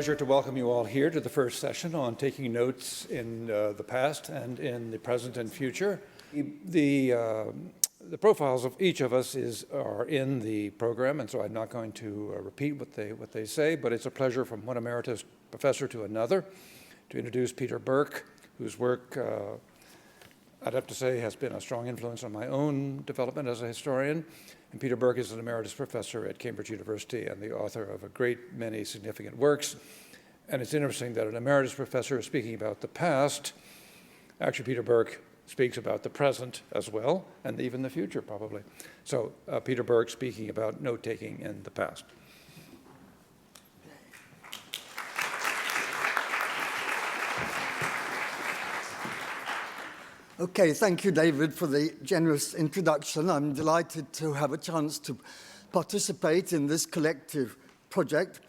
pleasure to welcome you all here to the first session on taking notes in the past and in the present and future. The profiles of each of us are in the program, and so I'm not going to repeat what they say, but it's a pleasure from one emeritus professor to another to introduce Peter Burke, whose work I'd have to say has been a strong influence on my own development as a historian. And Peter Burke is an emeritus professor at Cambridge University and the author of a great many significant works. And it's interesting that an emeritus professor is speaking about the past. Actually, Peter Burke speaks about the present as well, and even the future, probably. So Peter Burke speaking about note-taking in the past. Okay, thank you, David, for the generous introduction. I'm delighted to have a chance to participate in this collective project.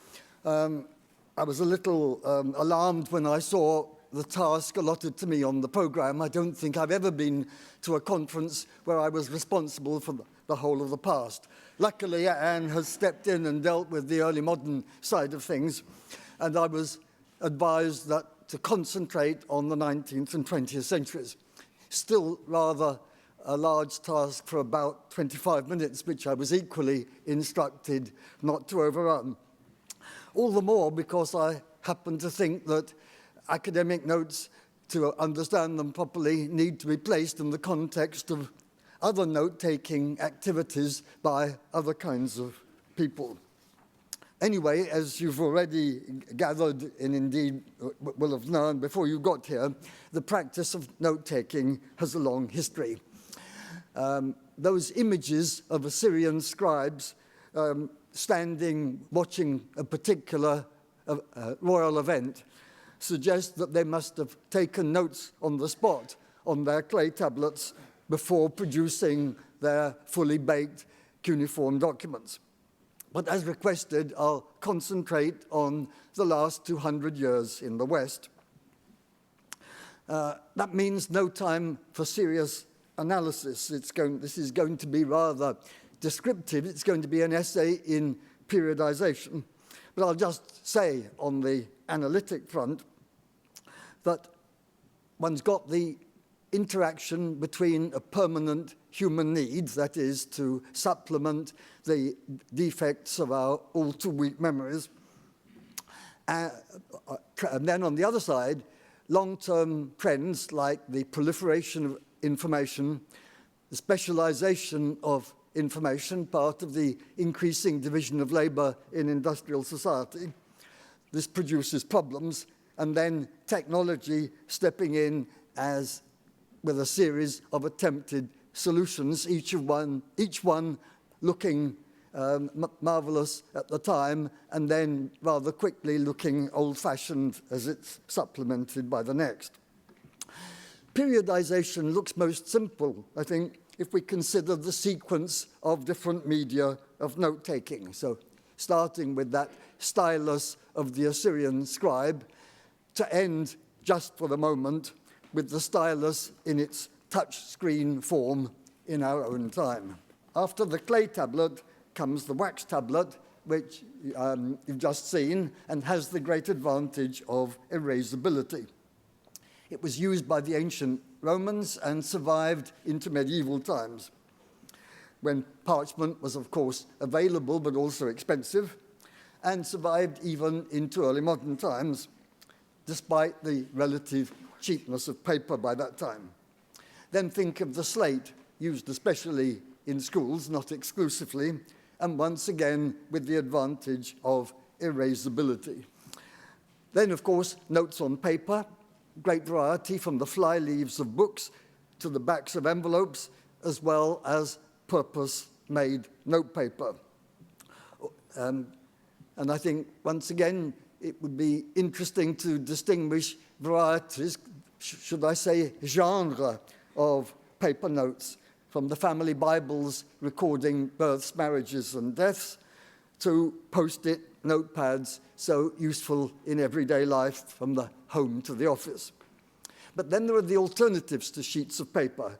I was a little alarmed when I saw the task allotted to me on the program. I don't think I've ever been to a conference where I was responsible for the whole of the past. Luckily, Anne has stepped in and dealt with the early modern side of things, and I was advised that to concentrate on the 19th and 20th centuries. Still rather a large task for about 25 minutes, which I was equally instructed not to overrun. All the more because I happen to think that academic notes, to understand them properly, need to be placed in the context of other note-taking activities by other kinds of people. Anyway, as you've already gathered and indeed will have known before you got here, the practice of note-taking has a long history. Those images of Assyrian scribes standing, watching a particular royal event suggest that they must have taken notes on the spot on their clay tablets before producing their fully baked cuneiform documents. But as requested, I'll concentrate on the last 200 years in the West. That means no time for serious analysis. This is going to be rather descriptive. It's going to be an essay in periodization. But I'll just say on the analytic front that one's got the interaction between a permanent human need, that is, to supplement the defects of our all too weak memories. And then on the other side, long-term trends like the proliferation of information, the specialization of information, part of the increasing division of labor in industrial society. This produces problems, and then technology stepping in as with a series of attempted solutions, each one looking marvelous at the time, and then rather quickly looking old-fashioned as it's supplemented by the next. Periodization looks most simple, I think, if we consider the sequence of different media of note-taking. So starting with that stylus of the Assyrian scribe, to end, just for the moment, with the stylus in its touch-screen form in our own time. After the clay tablet comes the wax tablet, which you've just seen, and has the great advantage of erasability. It was used by the ancient Romans and survived into medieval times, when parchment was, of course, available but also expensive, and survived even into early modern times, despite the relative cheapness of paper by that time. Then think of the slate, used especially in schools, not exclusively, and once again with the advantage of erasability. Then, of course, notes on paper, great variety from the fly leaves of books to the backs of envelopes, as well as purpose-made notepaper. And I think, once again, it would be interesting to distinguish varieties, should I say genre, of paper notes, from the family Bibles recording births, marriages, and deaths, to post-it notepads so useful in everyday life from the home to the office. But then there are the alternatives to sheets of paper.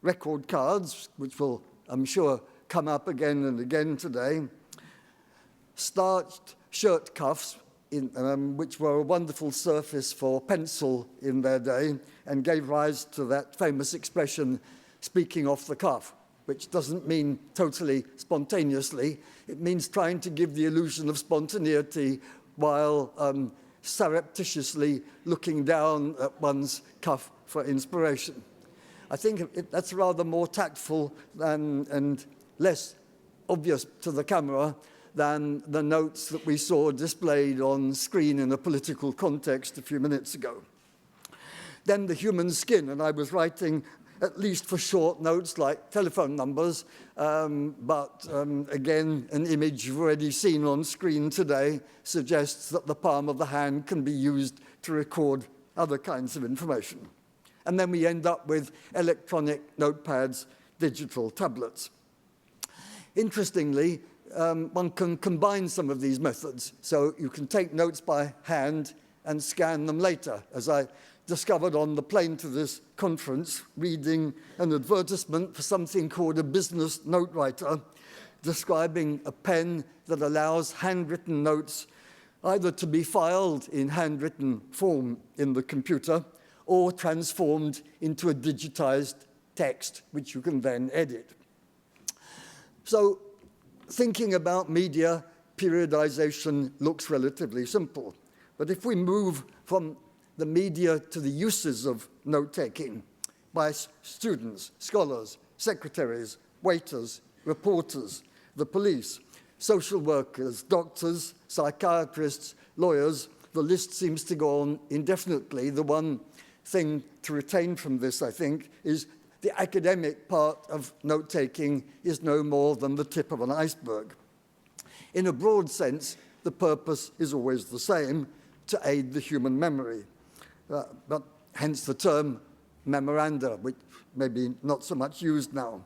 Record cards, which will, I'm sure, come up again and again today. Starched shirt cuffs, which were a wonderful surface for pencil in their day and gave rise to that famous expression, speaking off the cuff, which doesn't mean totally spontaneously. It means trying to give the illusion of spontaneity while surreptitiously looking down at one's cuff for inspiration. I think that's rather more tactful and less obvious to the camera than the notes that we saw displayed on screen in a political context a few minutes ago. Then the human skin, and I was writing at least for short notes like telephone numbers, but again, an image you've already seen on screen today suggests that the palm of the hand can be used to record other kinds of information. And then we end up with electronic notepads, digital tablets. Interestingly, one can combine some of these methods. So you can take notes by hand and scan them later, as I discovered on the plane to this conference, reading an advertisement for something called a business note writer, describing a pen that allows handwritten notes either to be filed in handwritten form in the computer or transformed into a digitized text, which you can then edit. So thinking about media, periodization looks relatively simple. But if we move from the media to the uses of note-taking by students, scholars, secretaries, waiters, reporters, the police, social workers, doctors, psychiatrists, lawyers, the list seems to go on indefinitely. The one thing to retain from this, I think, is the academic part of note-taking is no more than the tip of an iceberg. In a broad sense, the purpose is always the same, to aid the human memory. But hence the term memoranda, which may be not so much used now.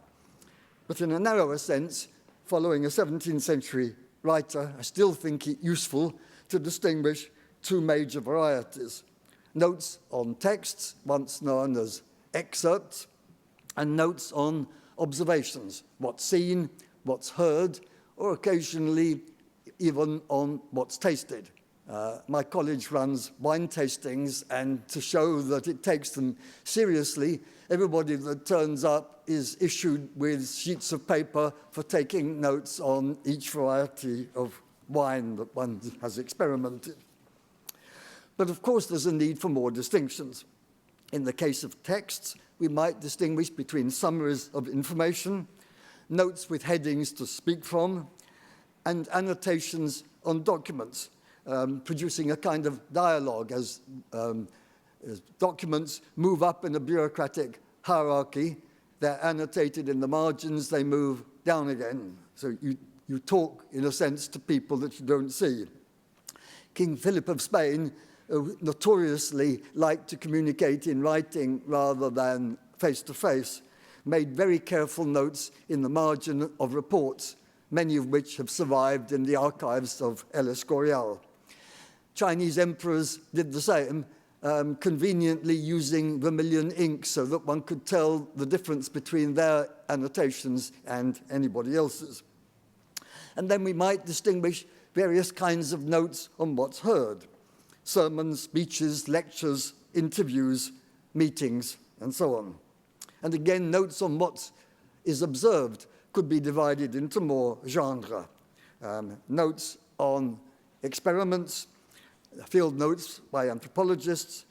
But in a narrower sense, following a 17th century writer, I still think it useful to distinguish two major varieties. Notes on texts, once known as excerpts, and notes on observations, what's seen, what's heard, or occasionally even on what's tasted. My college runs wine tastings, and to show that it takes them seriously, everybody that turns up is issued with sheets of paper for taking notes on each variety of wine that one has experimented. But of course, there's a need for more distinctions. In the case of texts, we might distinguish between summaries of information, notes with headings to speak from, and annotations on documents, producing a kind of dialogue as documents move up in a bureaucratic hierarchy. They're annotated in the margins, they move down again. So you talk, in a sense, to people that you don't see. King Philip of Spain notoriously liked to communicate in writing rather than face-to-face, made very careful notes in the margin of reports, many of which have survived in the archives of El Escorial. Chinese emperors did the same, conveniently using vermilion ink so that one could tell the difference between their annotations and anybody else's. And then we might distinguish various kinds of notes on what's heard: sermons, speeches, lectures, interviews, meetings, and so on. And again, notes on what is observed could be divided into more genres. Notes on experiments, field notes by anthropologists,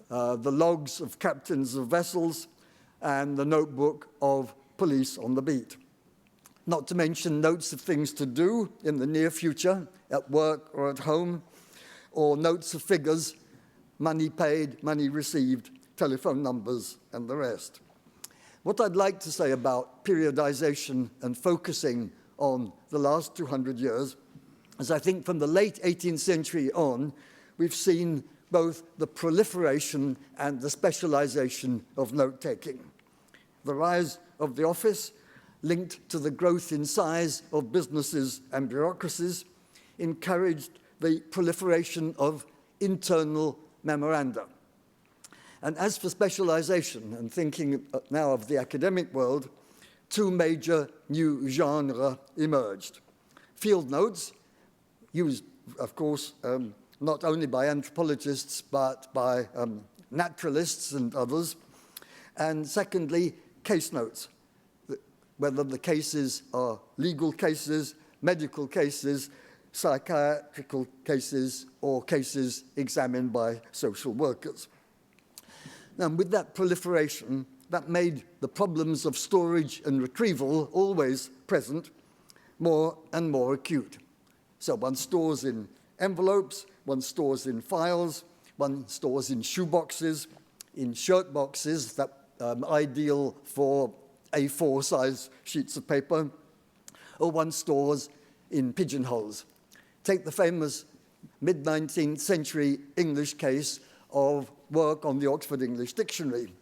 the logs of captains of vessels, and the notebook of police on the beat. Not to mention notes of things to do in the near future, at work or at home, or notes of figures, money paid, money received, telephone numbers, and the rest. What I'd like to say about periodization and focusing on the last 200 years is I think from the late 18th century on, we've seen both the proliferation and the specialization of note-taking. The rise of the office, linked to the growth in size of businesses and bureaucracies, encouraged the proliferation of internal memoranda. And as for specialization, and thinking now of the academic world, two major new genres emerged. Field notes, used, of course, not only by anthropologists, but by naturalists and others. And secondly, case notes, whether the cases are legal cases, medical cases, psychiatrical cases, or cases examined by social workers. Now, with that proliferation, that made the problems of storage and retrieval, always present, more and more acute. So one stores in envelopes, one stores in files, one stores in shoeboxes, in shirt boxes, that ideal for A4 size sheets of paper, or one stores in pigeonholes. Take the famous mid-19th century English case of work on the Oxford English Dictionary.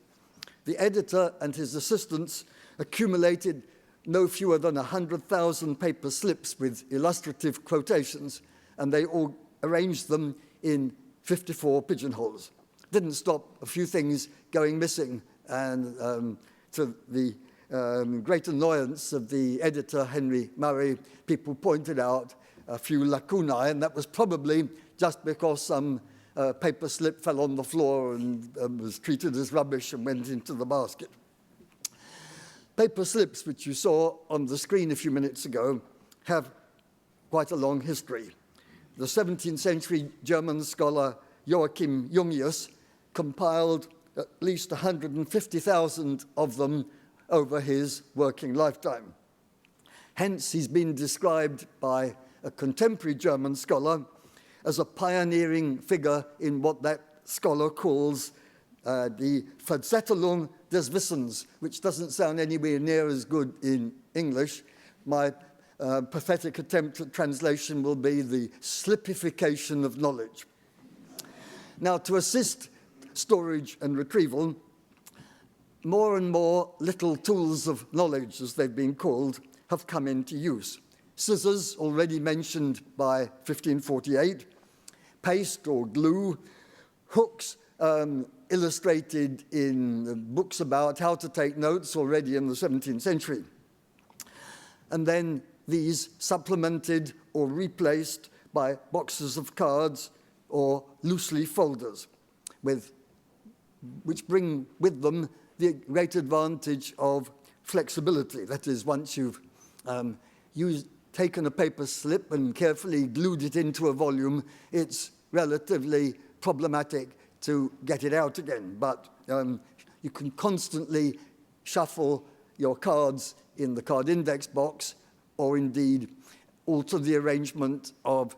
The editor and his assistants accumulated no fewer than 100,000 paper slips with illustrative quotations, and they all arranged them in 54 pigeonholes. Didn't stop a few things going missing, and to the great annoyance of the editor, Henry Murray, people pointed out a few lacunae, and that was probably just because some paper slip fell on the floor and was treated as rubbish and went into the basket. Paper slips, which you saw on the screen a few minutes ago, have quite a long history. The 17th century German scholar Joachim Jungius compiled at least 150,000 of them over his working lifetime. Hence, he's been described by a contemporary German scholar as a pioneering figure in what that scholar calls the Verzettelung des Wissens, which doesn't sound anywhere near as good in English. My pathetic attempt at translation will be the slipification of knowledge. Now, to assist storage and retrieval, more and more little tools of knowledge, as they've been called, have come into use. Scissors, already mentioned by 1548, paste or glue, hooks illustrated in books about how to take notes already in the 17th century. And then these supplemented or replaced by boxes of cards or loose leaf folders, which bring with them the great advantage of flexibility. That is, once you've taken a paper slip and carefully glued it into a volume, it's relatively problematic to get it out again. But you can constantly shuffle your cards in the card index box, or indeed alter the arrangement of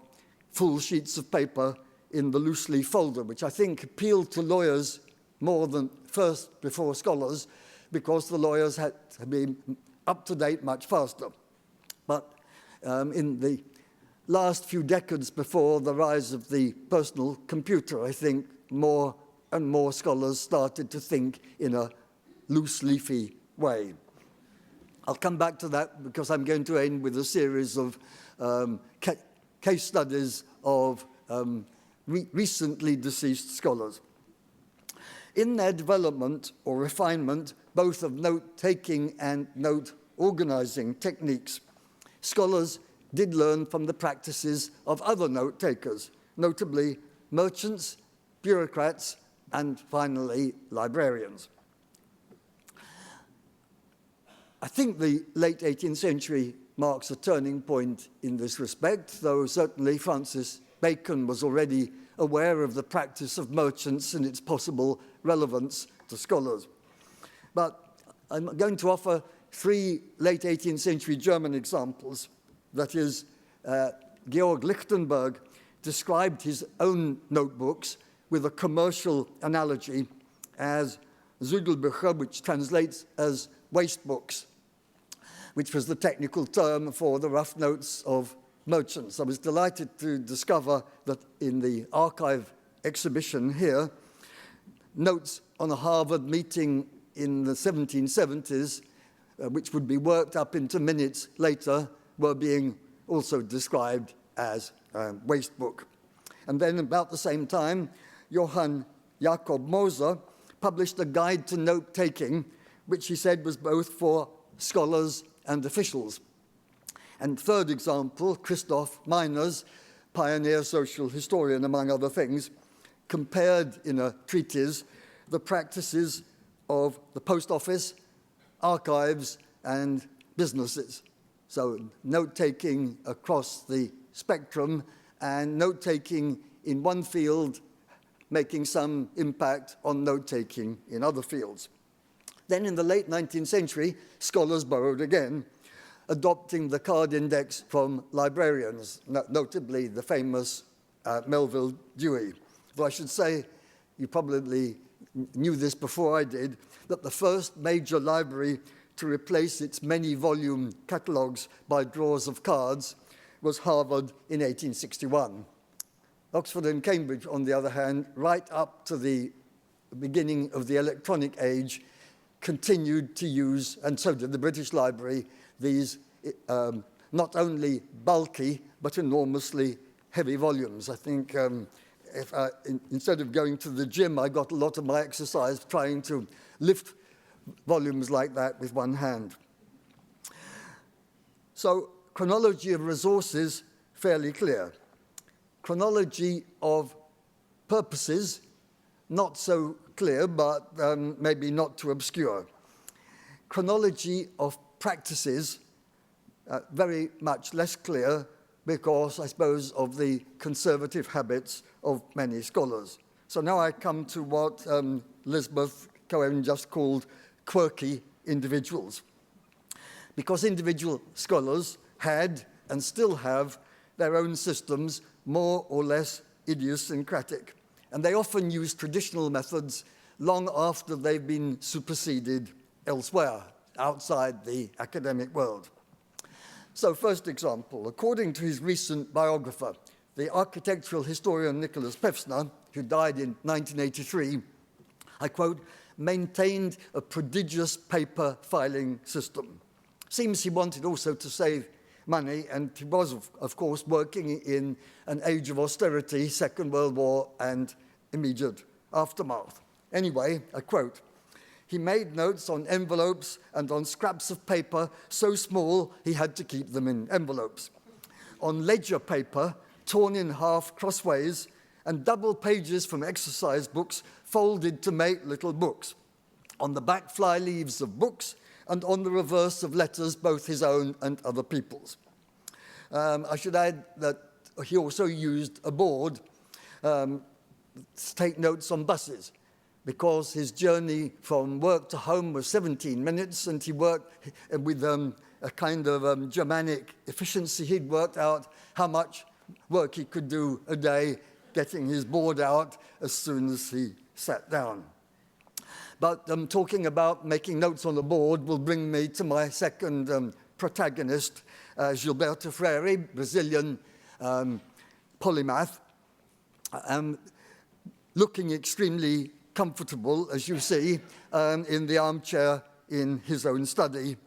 full sheets of paper in the loose leaf folder, which I think appealed to lawyers more than first before scholars, because the lawyers had to be up to date much faster. But in the last few decades before the rise of the personal computer, I think more and more scholars started to think in a loose leafy way. I'll come back to that because I'm going to end with a series of case studies of recently deceased scholars. In their development or refinement, both of note-taking and note-organizing techniques, scholars did learn from the practices of other note-takers, notably merchants, bureaucrats, and finally, librarians. I think the late 18th century marks a turning point in this respect, though certainly Francis Bacon was already aware of the practice of merchants and its possible relevance to scholars. But I'm going to offer three late 18th century German examples. That is, Georg Lichtenberg described his own notebooks with a commercial analogy as Zudelbücher, which translates as waste books, which was the technical term for the rough notes of merchants. I was delighted to discover that in the archive exhibition here, notes on a Harvard meeting in the 1770s, which would be worked up into minutes later, were being also described as waste book. And then about the same time, Johann Jakob Moser published a guide to note-taking, which he said was both for scholars and officials. And third example, Christoph Meiners pioneer social historian, among other things, compared in a treatise the practices of the post office, archives, and businesses. So note-taking across the spectrum and note-taking in one field making some impact on note-taking in other fields. Then in the late 19th century, scholars borrowed again, adopting the card index from librarians, notably the famous Melville Dewey. Though I should say, you probably knew this before I did, that the first major library to replace its many-volume catalogues by drawers of cards was Harvard in 1861. Oxford and Cambridge, on the other hand, right up to the beginning of the electronic age, continued to use, and so did the British Library, these not only bulky but enormously heavy volumes. I think instead of going to the gym, I got a lot of my exercise trying to lift volumes like that with one hand. So chronology of resources, fairly clear. Chronology of purposes, not so clear, but maybe not too obscure. Chronology of practices, very much less clear because, I suppose, of the conservative habits of many scholars. So now I come to what Elizabeth Cohen just called quirky individuals. Because individual scholars had and still have their own systems, more or less idiosyncratic. And they often use traditional methods long after they've been superseded elsewhere, outside the academic world. So first example, according to his recent biographer, the architectural historian Nicholas Pevsner, who died in 1983, I quote, maintained a prodigious paper filing system. Seems he wanted also to save money, and he was, of course, working in an age of austerity, Second World War, and immediate aftermath. Anyway, I quote, he made notes on envelopes and on scraps of paper so small he had to keep them in envelopes. On ledger paper, torn in half crossways, and double pages from exercise books folded to make little books. On the back fly leaves of books, and on the reverse of letters, both his own and other people's. I should add that he also used a board to take notes on buses, because his journey from work to home was 17 minutes, and he worked with a kind of Germanic efficiency. He'd worked out how much work he could do a day, getting his board out as soon as he sat down. But talking about making notes on the board will bring me to my second protagonist, Gilberto Freire, Brazilian polymath, looking extremely comfortable, as you see, in the armchair in his own study.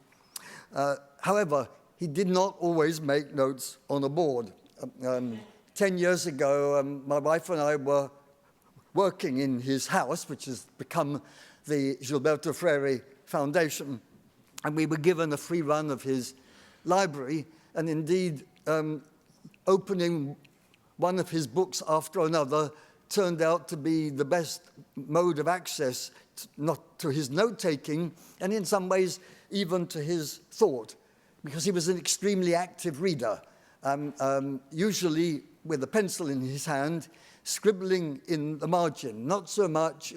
However, he did not always make notes on a board. 10 years ago, my wife and I were working in his house, which has become the Gilberto Freire Foundation, and we were given a free run of his library, and indeed opening one of his books after another turned out to be the best mode of access, not to his note-taking, and in some ways even to his thought, because he was an extremely active reader, usually with a pencil in his hand, scribbling in the margin, not so much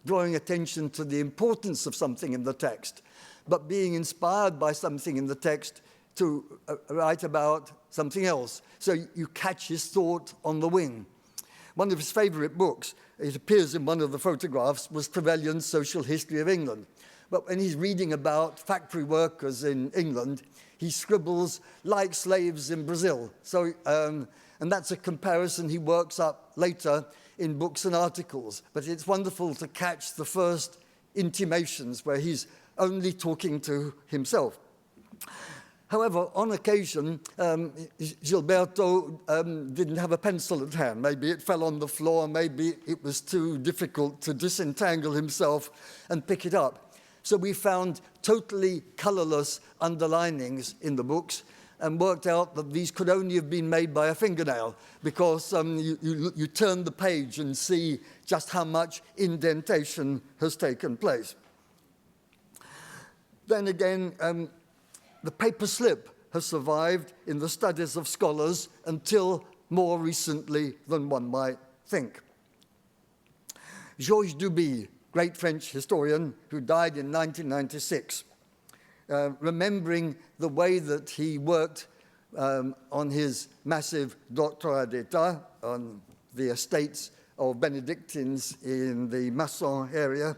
drawing attention to the importance of something in the text, but being inspired by something in the text to write about something else. So you catch his thought on the wing. One of his favorite books, it appears in one of the photographs, was Trevelyan's Social History of England. But when he's reading about factory workers in England, he scribbles like slaves in Brazil. So, and that's a comparison he works up later in books and articles. But it's wonderful to catch the first intimations where he's only talking to himself. However, on occasion, Gilberto didn't have a pencil at hand. Maybe it fell on the floor, maybe it was too difficult to disentangle himself and pick it up. So we found totally colorless underlinings in the books, and worked out that these could only have been made by a fingernail, because you turn the page and see just how much indentation has taken place. Then again, the paper slip has survived in the studies of scholars until more recently than one might think. Georges Duby, great French historian who died in 1996, remembering the way that he worked on his massive doctorat d'état on the estates of Benedictines in the Masson area,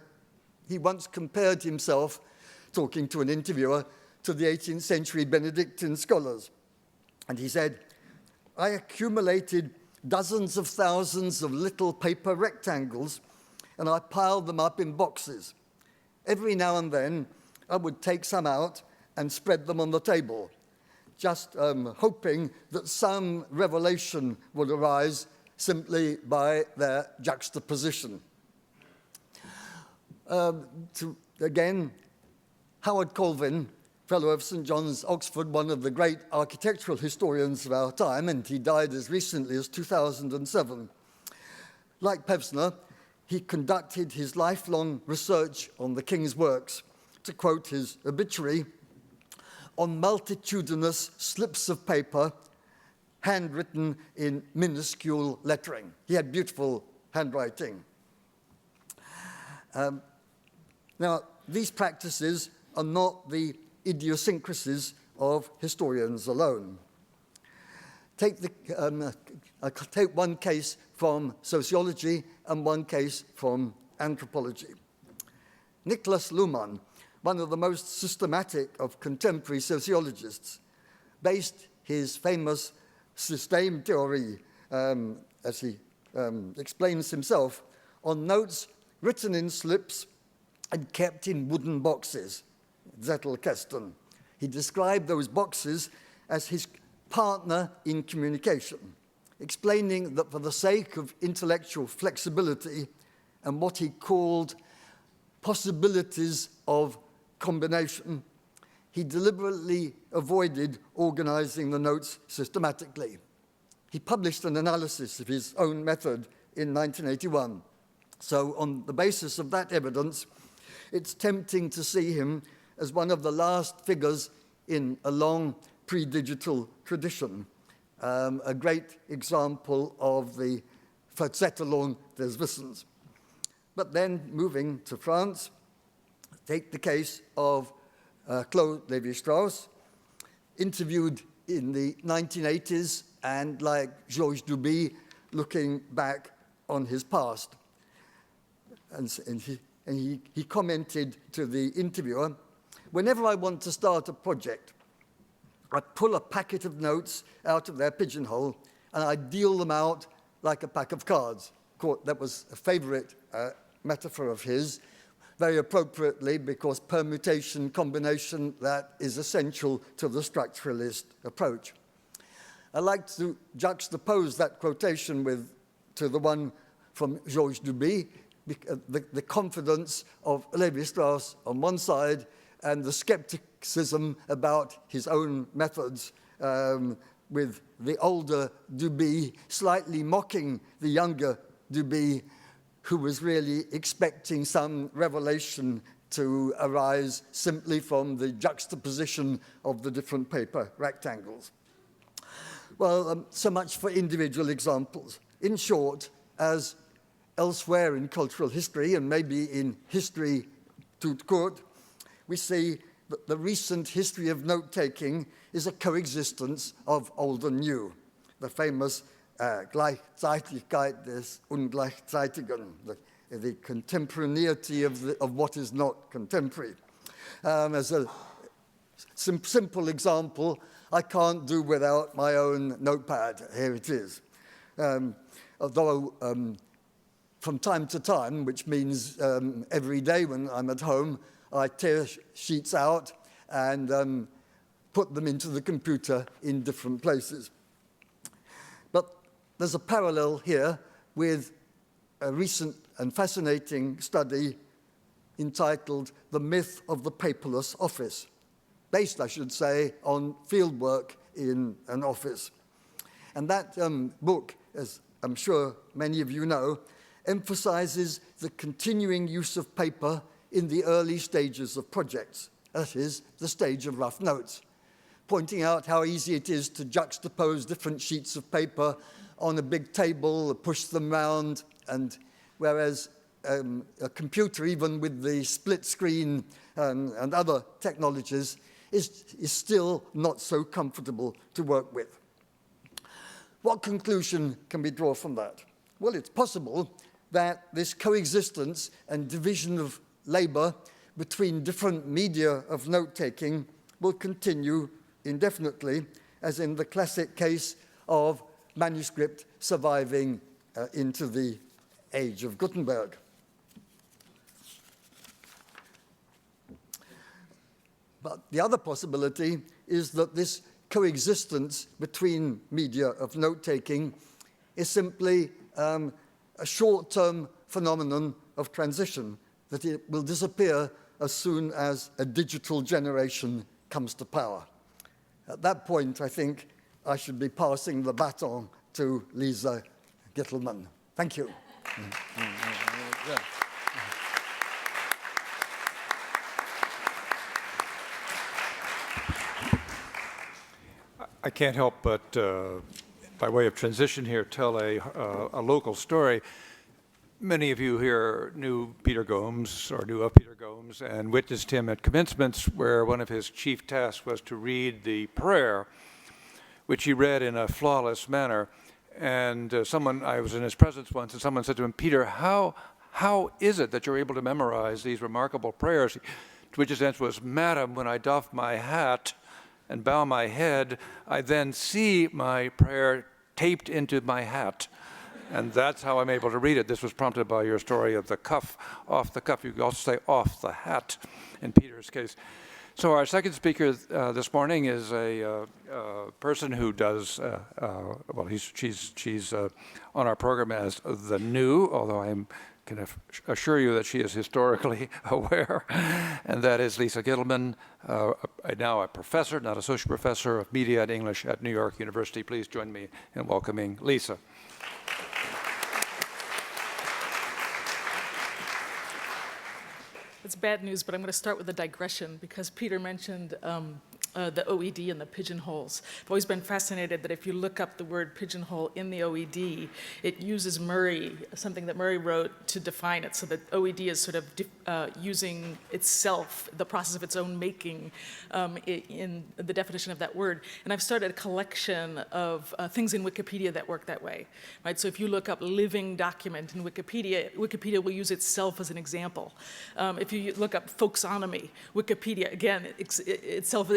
he once compared himself, talking to an interviewer, to the 18th century Benedictine scholars. And he said, "I accumulated dozens of thousands of little paper rectangles, and I piled them up in boxes. Every now and then, I would take some out and spread them on the table, just hoping that some revelation would arise simply by their juxtaposition." Again, Howard Colvin, Fellow of St. John's, Oxford, one of the great architectural historians of our time, and he died as recently as 2007. Like Pevsner, he conducted his lifelong research on the King's works, to quote his obituary, on multitudinous slips of paper, handwritten in minuscule lettering. He had beautiful handwriting. Now, these practices are not the idiosyncrasies of historians alone. Take one case from sociology and one case from anthropology. Niklas Luhmann, one of the most systematic of contemporary sociologists, based his famous system theory, as he explains himself, on notes written in slips and kept in wooden boxes, Zettelkästen. He described those boxes as his partner in communication, explaining that for the sake of intellectual flexibility and what he called possibilities of combination, he deliberately avoided organizing the notes systematically. He published an analysis of his own method in 1981. So on the basis of that evidence, it's tempting to see him as one of the last figures in a long pre-digital tradition, a great example of the Verzettelung des Wissens. But then, moving to France, take the case of Claude Lévi-Strauss, interviewed in the 1980s, and like Georges Duby, looking back on his past. And he commented to the interviewer, "Whenever I want to start a project, I pull a packet of notes out of their pigeonhole and I deal them out like a pack of cards." That was a favorite metaphor of his, very appropriately, because permutation, combination, that is essential to the structuralist approach. I like to juxtapose that quotation to the one from Georges Duby, the confidence of Lévi-Strauss on one side and the skepticism about his own methods, with the older Duby slightly mocking the younger Duby, who was really expecting some revelation to arise simply from the juxtaposition of the different paper rectangles. Well, so much for individual examples. In short, as elsewhere in cultural history, and maybe in history tout court, we see that the recent history of note-taking is a coexistence of old and new. The famous Gleichzeitigkeit des Ungleichzeitigen, the contemporaneity of what is not contemporary. As a simple example, I can't do without my own notepad. Here it is. Although from time to time, which means every day when I'm at home, I tear sheets out and put them into the computer in different places. But there's a parallel here with a recent and fascinating study entitled The Myth of the Paperless Office, based, I should say, on fieldwork in an office. And that book, as I'm sure many of you know, emphasizes the continuing use of paper in the early stages of projects, that is, the stage of rough notes, pointing out how easy it is to juxtapose different sheets of paper on a big table, push them round, and whereas a computer, even with the split screen and other technologies, is still not so comfortable to work with. What conclusion can we draw from that? Well, it's possible that this coexistence and division of labor between different media of note-taking will continue indefinitely, as in the classic case of manuscript surviving into the age of Gutenberg. But the other possibility is that this coexistence between media of note-taking is simply a short-term phenomenon of transition, that it will disappear as soon as a digital generation comes to power. At that point, I think I should be passing the baton to Lisa Gitelman. Thank you. I can't help but, by way of transition here, tell a local story. Many of you here knew Peter Gomes, or knew of Peter Gomes, and witnessed him at commencements, where one of his chief tasks was to read the prayer, which he read in a flawless manner. And I was in his presence once, and someone said to him, "Peter, how is it that you're able to memorize these remarkable prayers?" To which his answer was, "Madam, when I doff my hat and bow my head, I then see my prayer taped into my hat. And that's how I'm able to read it." This was prompted by your story of the cuff, off the cuff. You could also say off the hat in Peter's case. So our second speaker this morning is a person who does, she's on our program as the new, although I can assure you that she is historically aware, and that is Lisa Gitelman, now a professor, not associate professor of media and English at New York University. Please join me in welcoming Lisa. It's bad news, but I'm going to start with a digression because Peter mentioned the OED and the pigeonholes. I've always been fascinated that if you look up the word pigeonhole in the OED, it uses Murray, something that Murray wrote, to define it. So that OED is sort of using itself, the process of its own making, in the definition of that word. And I've started a collection of things in Wikipedia that work that way, right? So if you look up living document in Wikipedia, Wikipedia will use itself as an example. If you look up folksonomy, Wikipedia, again, itself,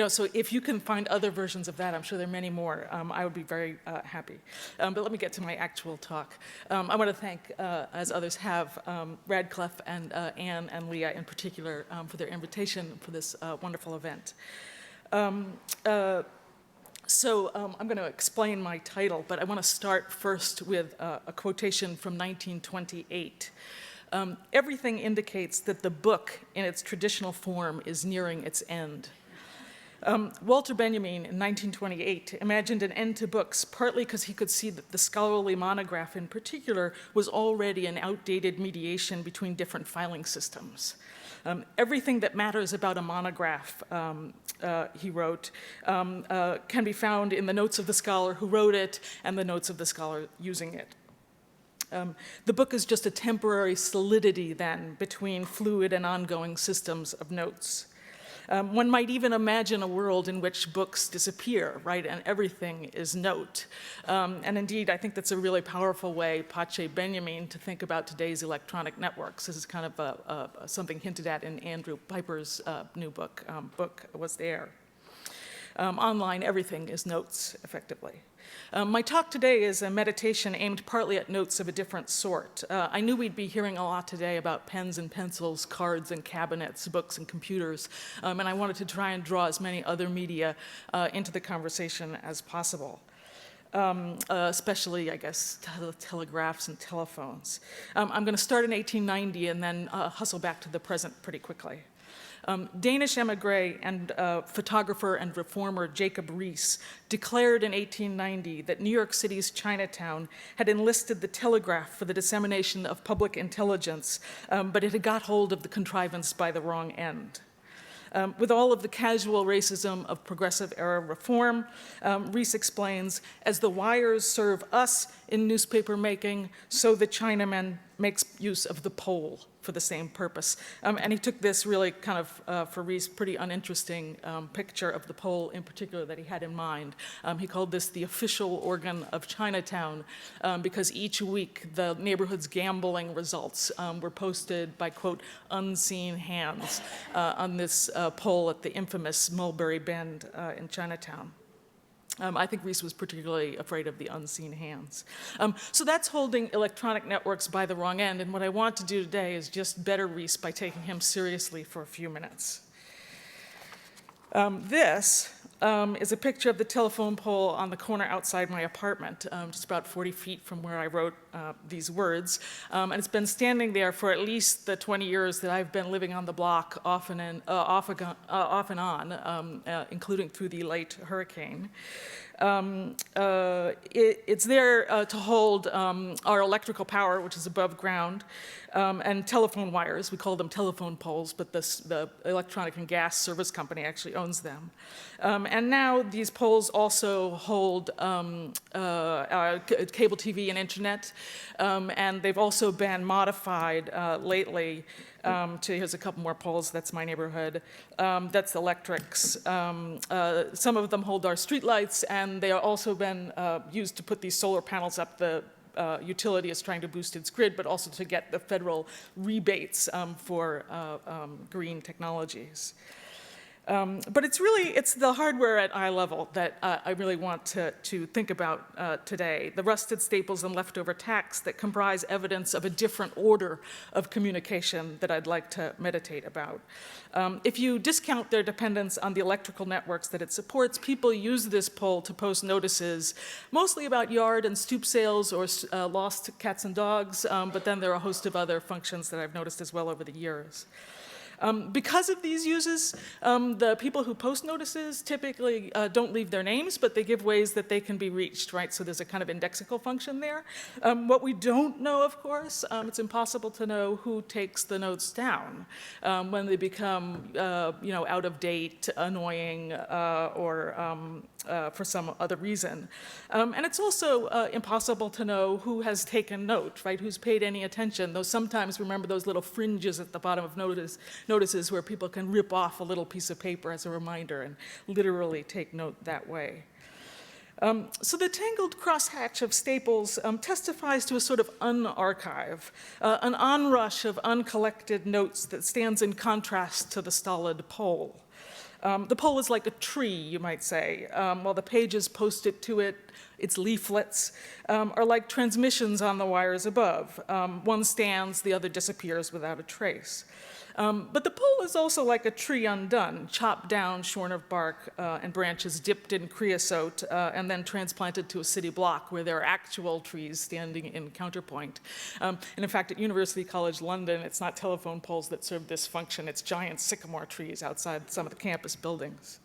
so if you can find other versions of that, I'm sure there are many more, I would be very happy. But let me get to my actual talk. I want to thank, as others have, Radcliffe and Anne and Leah in particular for their invitation for this wonderful event. So I'm going to explain my title, but I want to start first with a quotation from 1928. Everything indicates that the book in its traditional form is nearing its end. Walter Benjamin in 1928 imagined an end to books, partly because he could see that the scholarly monograph in particular was already an outdated mediation between different filing systems. Everything that matters about a monograph, he wrote, can be found in the notes of the scholar who wrote it and the notes of the scholar using it. The book is just a temporary solidity, then, between fluid and ongoing systems of notes. One might even imagine a world in which books disappear, right, and everything is note. And indeed, I think that's a really powerful way, Pace Benjamin, to think about today's electronic networks. This is kind of something hinted at in Andrew Piper's new book, What's There. Online, everything is notes, effectively. My talk today is a meditation aimed partly at notes of a different sort. I knew we'd be hearing a lot today about pens and pencils, cards and cabinets, books and computers, and I wanted to try and draw as many other media into the conversation as possible. Especially, I guess, telegraphs and telephones. I'm going to start in 1890 and then hustle back to the present pretty quickly. Danish emigre and photographer and reformer Jacob Riis declared in 1890 that New York City's Chinatown had enlisted the telegraph for the dissemination of public intelligence, but it had got hold of the contrivance by the wrong end. With all of the casual racism of progressive-era reform, Riis explains, as the wires serve us in newspaper making, so the Chinaman makes use of the pole for the same purpose. And he took this really kind of, for Riis, pretty uninteresting picture of the pole in particular that he had in mind. He called this the official organ of Chinatown because each week the neighborhood's gambling results were posted by, quote, unseen hands on this pole at the infamous Mulberry Bend in Chinatown. I think Riis was particularly afraid of the unseen hands. So that's holding electronic networks by the wrong end, and what I want to do today is just better Riis by taking him seriously for a few minutes. This is a picture of the telephone pole on the corner outside my apartment, just about 40 feet from where I wrote these words. And it's been standing there for at least the 20 years that I've been living on the block, off and on, including through the late hurricane. It's there to hold our electrical power, which is above ground, and telephone wires. We call them telephone poles, but the electronic and gas service company actually owns them. And now these poles also hold cable TV and internet, and they've also been modified lately here's a couple more poles, that's my neighborhood, that's electrics. Some of them hold our streetlights, and they are also been used to put these solar panels up. The utility is trying to boost its grid, but also to get the federal rebates for green technologies. But it's the hardware at eye level that I really want to think about today. The rusted staples and leftover tacks that comprise evidence of a different order of communication that I'd like to meditate about. If you discount their dependence on the electrical networks that it supports, people use this pole to post notices, mostly about yard and stoop sales or lost cats and dogs, but then there are a host of other functions that I've noticed as well over the years. Because of these uses, the people who post notices typically don't leave their names, but they give ways that they can be reached, right? So there's a kind of indexical function there. What we don't know, of course, it's impossible to know who takes the notes down when they become, out of date, annoying, or for some other reason. And it's also impossible to know who has taken note, right? Who's paid any attention. Though sometimes, remember those little fringes at the bottom of notices where people can rip off a little piece of paper as a reminder and literally take note that way. So the tangled crosshatch of staples testifies to a sort of unarchive, an onrush of uncollected notes that stands in contrast to the stolid pole. The pole is like a tree, you might say, while the pages posted to it, its leaflets, are like transmissions on the wires above. One stands, the other disappears without a trace. But the pole is also like a tree undone, chopped down, shorn of bark and branches, dipped in creosote, and then transplanted to a city block where there are actual trees standing in counterpoint. And in fact, at University College London, it's not telephone poles that serve this function, it's giant sycamore trees outside some of the campus buildings.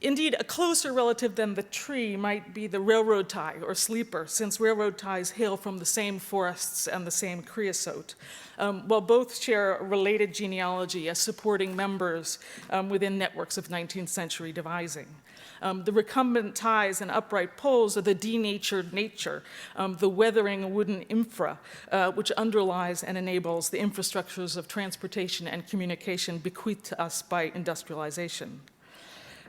Indeed, a closer relative than the tree might be the railroad tie or sleeper, since railroad ties hail from the same forests and the same creosote. While both share a related genealogy as supporting members within networks of 19th century devising. The recumbent ties and upright poles are the denatured nature, the weathering wooden infra, which underlies and enables the infrastructures of transportation and communication bequeathed to us by industrialization.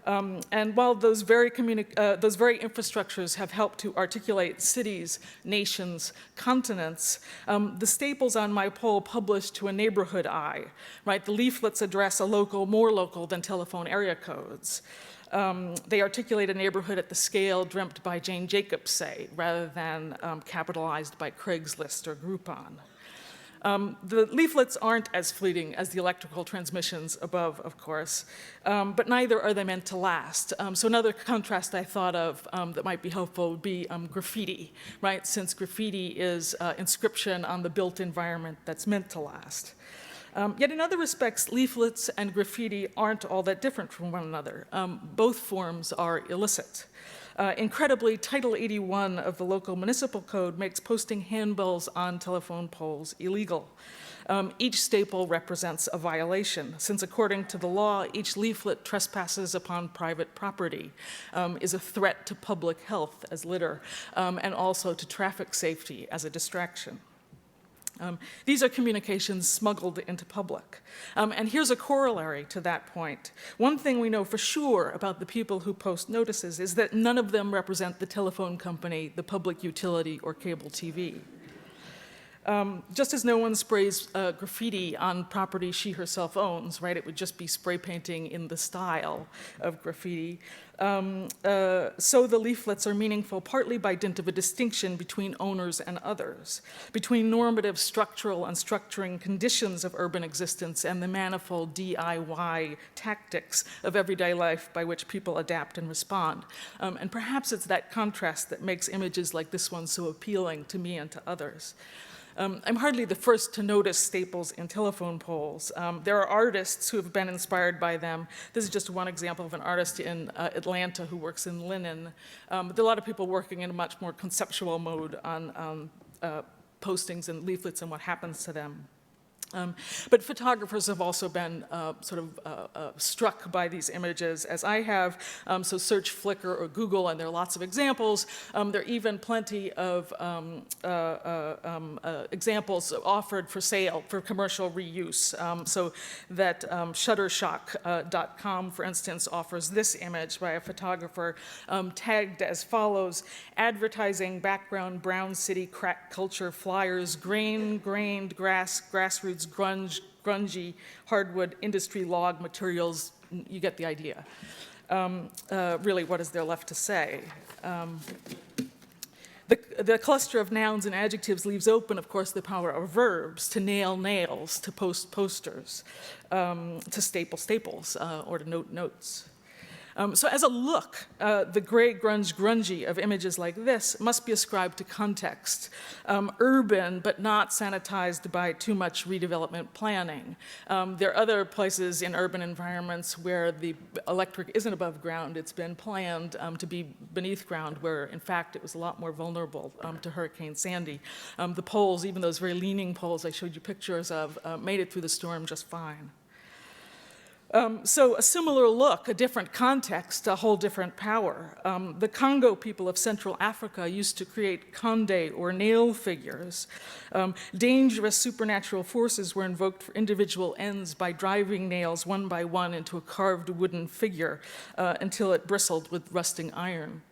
And while those very infrastructures have helped to articulate cities, nations, continents, the staples on my pole publish to a neighborhood eye, right? The leaflets address a local, more local than telephone area codes. They articulate a neighborhood at the scale dreamt by Jane Jacobs, say, rather than capitalized by Craigslist or Groupon. The leaflets aren't as fleeting as the electrical transmissions above, of course, but neither are they meant to last. So another contrast I thought of that might be helpful would be graffiti, right? Since graffiti is inscription on the built environment that's meant to last. Yet in other respects, leaflets and graffiti aren't all that different from one another. Both forms are illicit. Incredibly, Title 81 of the local municipal code makes posting handbills on telephone poles illegal. Each staple represents a violation, since according to the law, each leaflet trespasses upon private property, is a threat to public health as litter, and also to traffic safety as a distraction. These are communications smuggled into public. And here's a corollary to that point. One thing we know for sure about the people who post notices is that none of them represent the telephone company, the public utility, or cable TV. Just as no one sprays graffiti on property she herself owns, right? It would just be spray painting in the style of graffiti. So the leaflets are meaningful partly by dint of a distinction between owners and others, between normative, structural, and structuring conditions of urban existence and the manifold DIY tactics of everyday life by which people adapt and respond. And perhaps it's that contrast that makes images like this one so appealing to me and to others. I'm hardly the first to notice staples in telephone poles. There are artists who have been inspired by them. This is just one example of an artist in Atlanta who works in linen. But there are a lot of people working in a much more conceptual mode on postings and leaflets and what happens to them. But photographers have also been struck by these images, as I have. So search Flickr or Google, and there are lots of examples. There are even plenty of examples offered for sale for commercial reuse. So that Shutterstock.com, for instance, offers this image by a photographer tagged as follows: advertising background, brown city, crack culture, flyers, grained grass, grassroots, grungy, hardwood, industry, log, materials. You get the idea. Really, what is there left to say? The cluster of nouns and adjectives leaves open, of course, the power of verbs: to nail nails, to post posters, to staple staples, or to note notes. So as a look, the gray grungy of images like this must be ascribed to context. Urban, but not sanitized by too much redevelopment planning. There are other places in urban environments where the electric isn't above ground. It's been planned to be beneath ground, where in fact it was a lot more vulnerable to Hurricane Sandy. The poles, even those very leaning poles I showed you pictures of, made it through the storm just fine. So a similar look, a different context, a whole different power. The Congo people of Central Africa used to create konde, or nail figures. Dangerous supernatural forces were invoked for individual ends by driving nails one by one into a carved wooden figure until it bristled with rusting iron.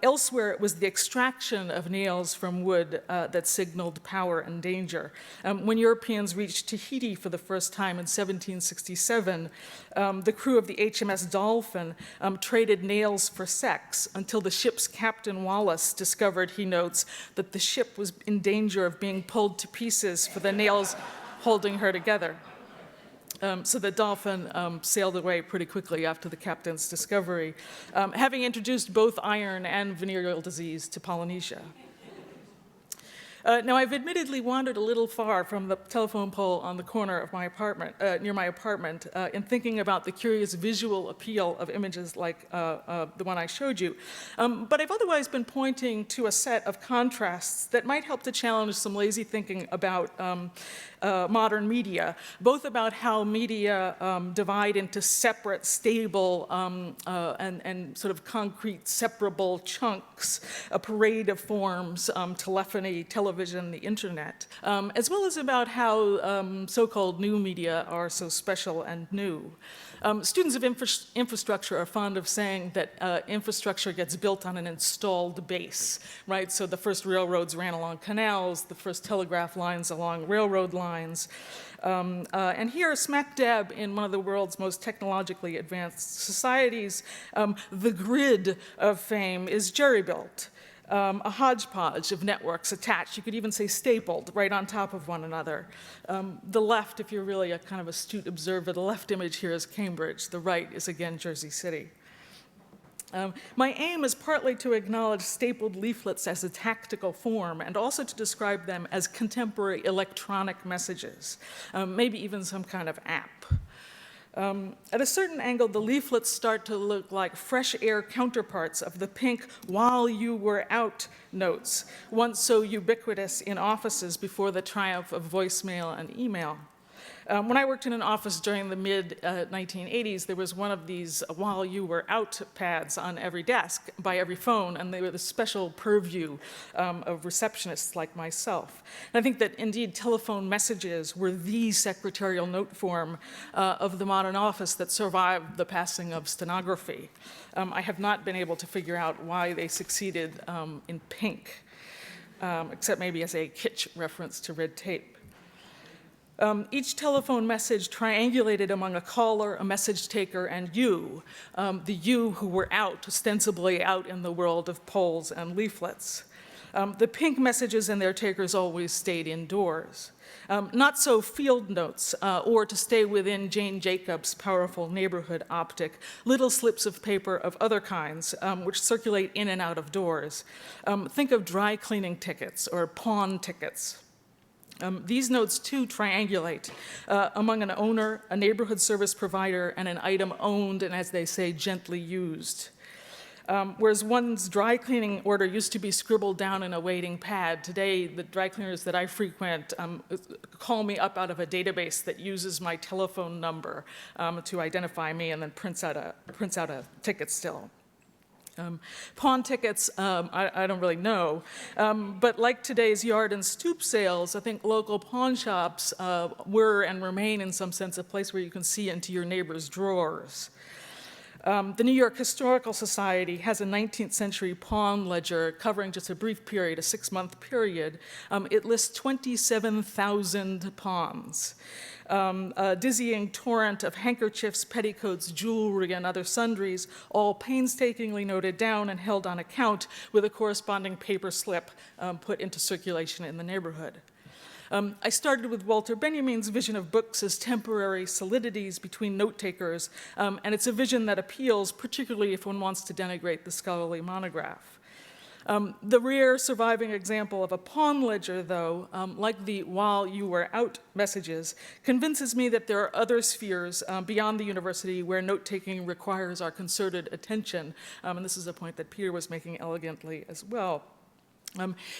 Elsewhere, it was the extraction of nails from wood that signaled power and danger. When Europeans reached Tahiti for the first time in 1767, the crew of the HMS Dolphin traded nails for sex until the ship's captain, Wallace, discovered, he notes, that the ship was in danger of being pulled to pieces for the nails holding her together. So the Dolphin sailed away pretty quickly after the captain's discovery, having introduced both iron and venereal disease to Polynesia. Now, I've admittedly wandered a little far from the telephone pole on the corner of my apartment, near my apartment, in thinking about the curious visual appeal of images like the one I showed you. But I've otherwise been pointing to a set of contrasts that might help to challenge some lazy thinking about modern media, both about how media divide into separate, stable, and sort of concrete, separable chunks, a parade of forms, telephony, television, the internet, as well as about how so-called new media are so special and new. Students of infrastructure are fond of saying that infrastructure gets built on an installed base, right? So the first railroads ran along canals, the first telegraph lines along railroad lines. And here, smack dab in one of the world's most technologically advanced societies, the grid of fame is jerry-built. A hodgepodge of networks attached, you could even say stapled, right on top of one another. The left, if you're really a kind of astute observer, the left image here is Cambridge. The right is, again, Jersey City. My aim is partly to acknowledge stapled leaflets as a tactical form and also to describe them as contemporary electronic messages, maybe even some kind of app. At a certain angle, the leaflets start to look like fresh air counterparts of the pink "while you were out" notes, once so ubiquitous in offices before the triumph of voicemail and email. When I worked in an office during the mid-1980s, there was one of these "while you were out" pads on every desk by every phone, and they were the special purview of receptionists like myself. And I think that, indeed, telephone messages were the secretarial note form of the modern office that survived the passing of stenography. I have not been able to figure out why they succeeded in pink, except maybe as a kitsch reference to red tape. Each telephone message triangulated among a caller, a message taker, and you, the you who were out, ostensibly out in the world of polls and leaflets. The pink messages and their takers always stayed indoors. Not so field notes, or to stay within Jane Jacobs' powerful neighborhood optic, little slips of paper of other kinds, which circulate in and out of doors. Think of dry cleaning tickets or pawn tickets. These notes, too, triangulate among an owner, a neighborhood service provider, and an item owned and, as they say, gently used. Whereas one's dry cleaning order used to be scribbled down in a waiting pad, today the dry cleaners that I frequent call me up out of a database that uses my telephone number to identify me and then prints out a ticket still. Pawn tickets, I don't really know, but like today's yard and stoop sales, I think local pawn shops were and remain in some sense a place where you can see into your neighbor's drawers. The New York Historical Society has a 19th century pawn ledger covering just a brief period, a 6-month period. It lists 27,000 pawns. A dizzying torrent of handkerchiefs, petticoats, jewelry, and other sundries, all painstakingly noted down and held on account with a corresponding paper slip put into circulation in the neighborhood. I started with Walter Benjamin's vision of books as temporary solidities between note-takers, and it's a vision that appeals, particularly if one wants to denigrate the scholarly monograph. The rare surviving example of a pawn ledger, though, like the "while you were out" messages, convinces me that there are other spheres beyond the university where note-taking requires our concerted attention, and this is a point that Peter was making elegantly as well.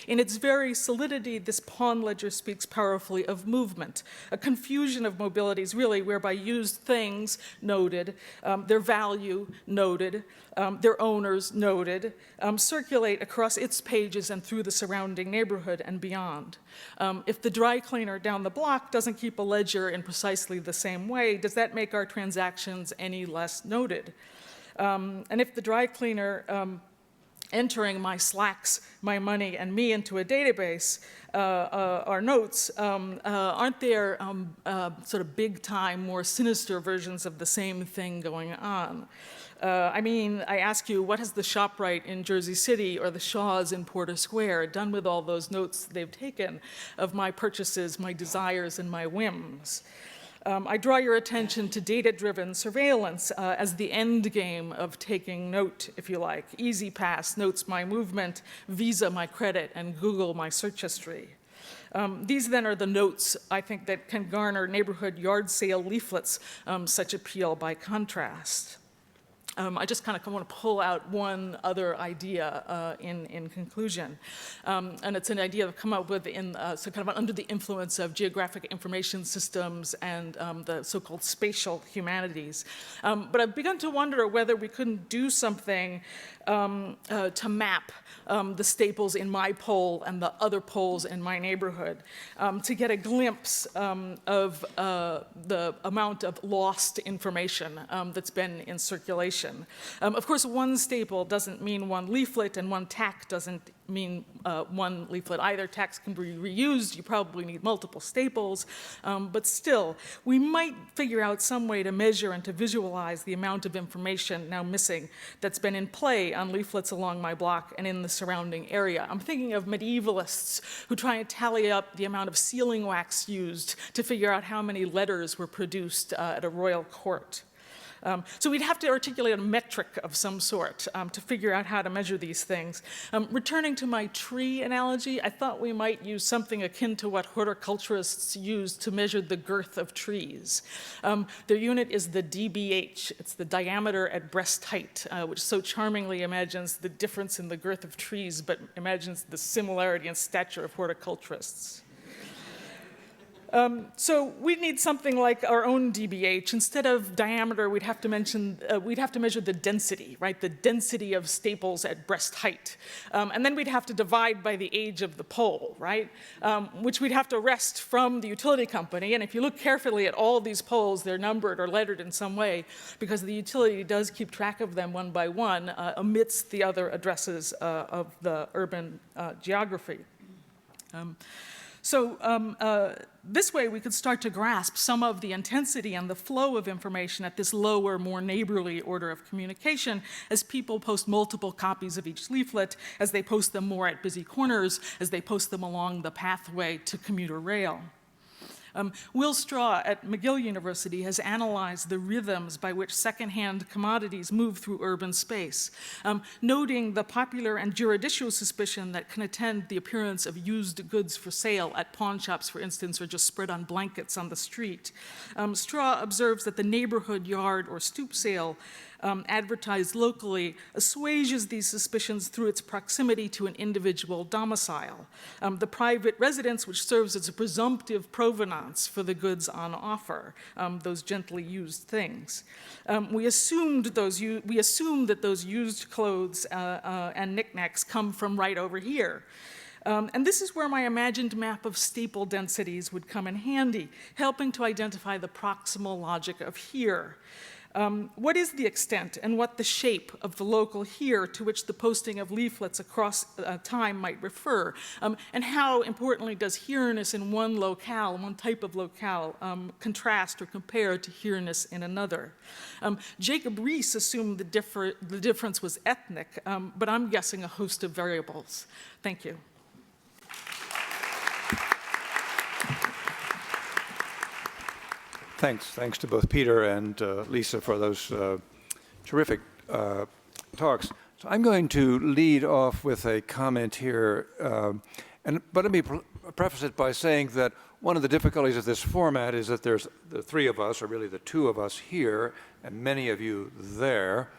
In its very solidity, this pawn ledger speaks powerfully of movement, a confusion of mobilities, really, whereby used things noted, their value noted, their owners noted, circulate across its pages and through the surrounding neighborhood and beyond. If the dry cleaner down the block doesn't keep a ledger in precisely the same way, does that make our transactions any less noted? And if the dry cleaner entering my slacks, my money, and me into a database, our notes, aren't there sort of big-time, more sinister versions of the same thing going on? I mean, I ask you, what has the ShopRite in Jersey City or the Shaw's in Porter Square done with all those notes they've taken of my purchases, my desires, and my whims? I draw your attention to data-driven surveillance as the end game of taking note, if you like. Easy Pass notes my movement, Visa my credit, and Google my search history. These then are the notes, I think, that can garner neighborhood yard sale leaflets such appeal by contrast. I just kind of want to pull out one other idea in conclusion. And it's an idea I've come up with so kind of under the influence of geographic information systems and the so-called spatial humanities. But I've begun to wonder whether we couldn't do something to map the staples in my poll and the other polls in my neighborhood, to get a glimpse of the amount of lost information that's been in circulation. Of course, one staple doesn't mean one leaflet, and one tack doesn't mean one leaflet either. Tacks can be reused. You probably need multiple staples. But still, we might figure out some way to measure and to visualize the amount of information now missing that's been in play on leaflets along my block and in the surrounding area. I'm thinking of medievalists who try and tally up the amount of sealing wax used to figure out how many letters were produced at a royal court. So we'd have to articulate a metric of some sort to figure out how to measure these things. Returning to my tree analogy, I thought we might use something akin to what horticulturists use to measure the girth of trees. Their unit is the dBH. It's the diameter at breast height, which so charmingly imagines the difference in the girth of trees, but imagines the similarity in stature of horticulturists. So we'd need something like our own dBH. Instead of diameter, we'd have to measure the density, right? The density of staples at breast height. And then we'd have to divide by the age of the pole, right? Which we'd have to wrest from the utility company. And if you look carefully at all these poles, they're numbered or lettered in some way because the utility does keep track of them one by one amidst the other addresses of the urban geography. This way, we could start to grasp some of the intensity and the flow of information at this lower, more neighborly order of communication as people post multiple copies of each leaflet, as they post them more at busy corners, as they post them along the pathway to commuter rail. Will Straw at McGill University has analyzed the rhythms by which secondhand commodities move through urban space, noting the popular and juridical suspicion that can attend the appearance of used goods for sale at pawn shops, for instance, or just spread on blankets on the street. Straw observes that the neighborhood yard or stoop sale advertised locally assuages these suspicions through its proximity to an individual domicile. The private residence, which serves as a presumptive provenance for the goods on offer, those gently used things. We assumed that those used clothes and knickknacks come from right over here. And this is where my imagined map of staple densities would come in handy, helping to identify the proximal logic of here. What is the extent and what the shape of the local here to which the posting of leaflets across time might refer? And how, importantly, does here-ness in one locale, one type of locale, contrast or compare to here-ness in another? Jacob Rees assumed the difference was ethnic, but I'm guessing a host of variables. Thank you. Thanks to both Peter and Lisa for those terrific talks. So I'm going to lead off with a comment here, but let me preface it by saying that one of the difficulties of this format is that there's the three of us, or really the two of us here, and many of you there.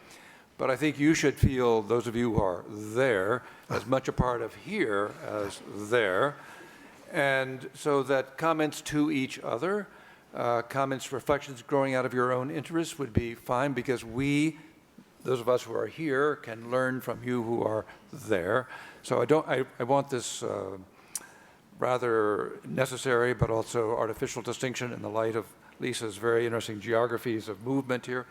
But I think you should feel, those of you who are there, as much a part of here as there. And so that comments to each other, comments, reflections growing out of your own interests would be fine, because we, those of us who are here, can learn from you who are there. So I want this rather necessary but also artificial distinction in the light of Lisa's very interesting geographies of movement here,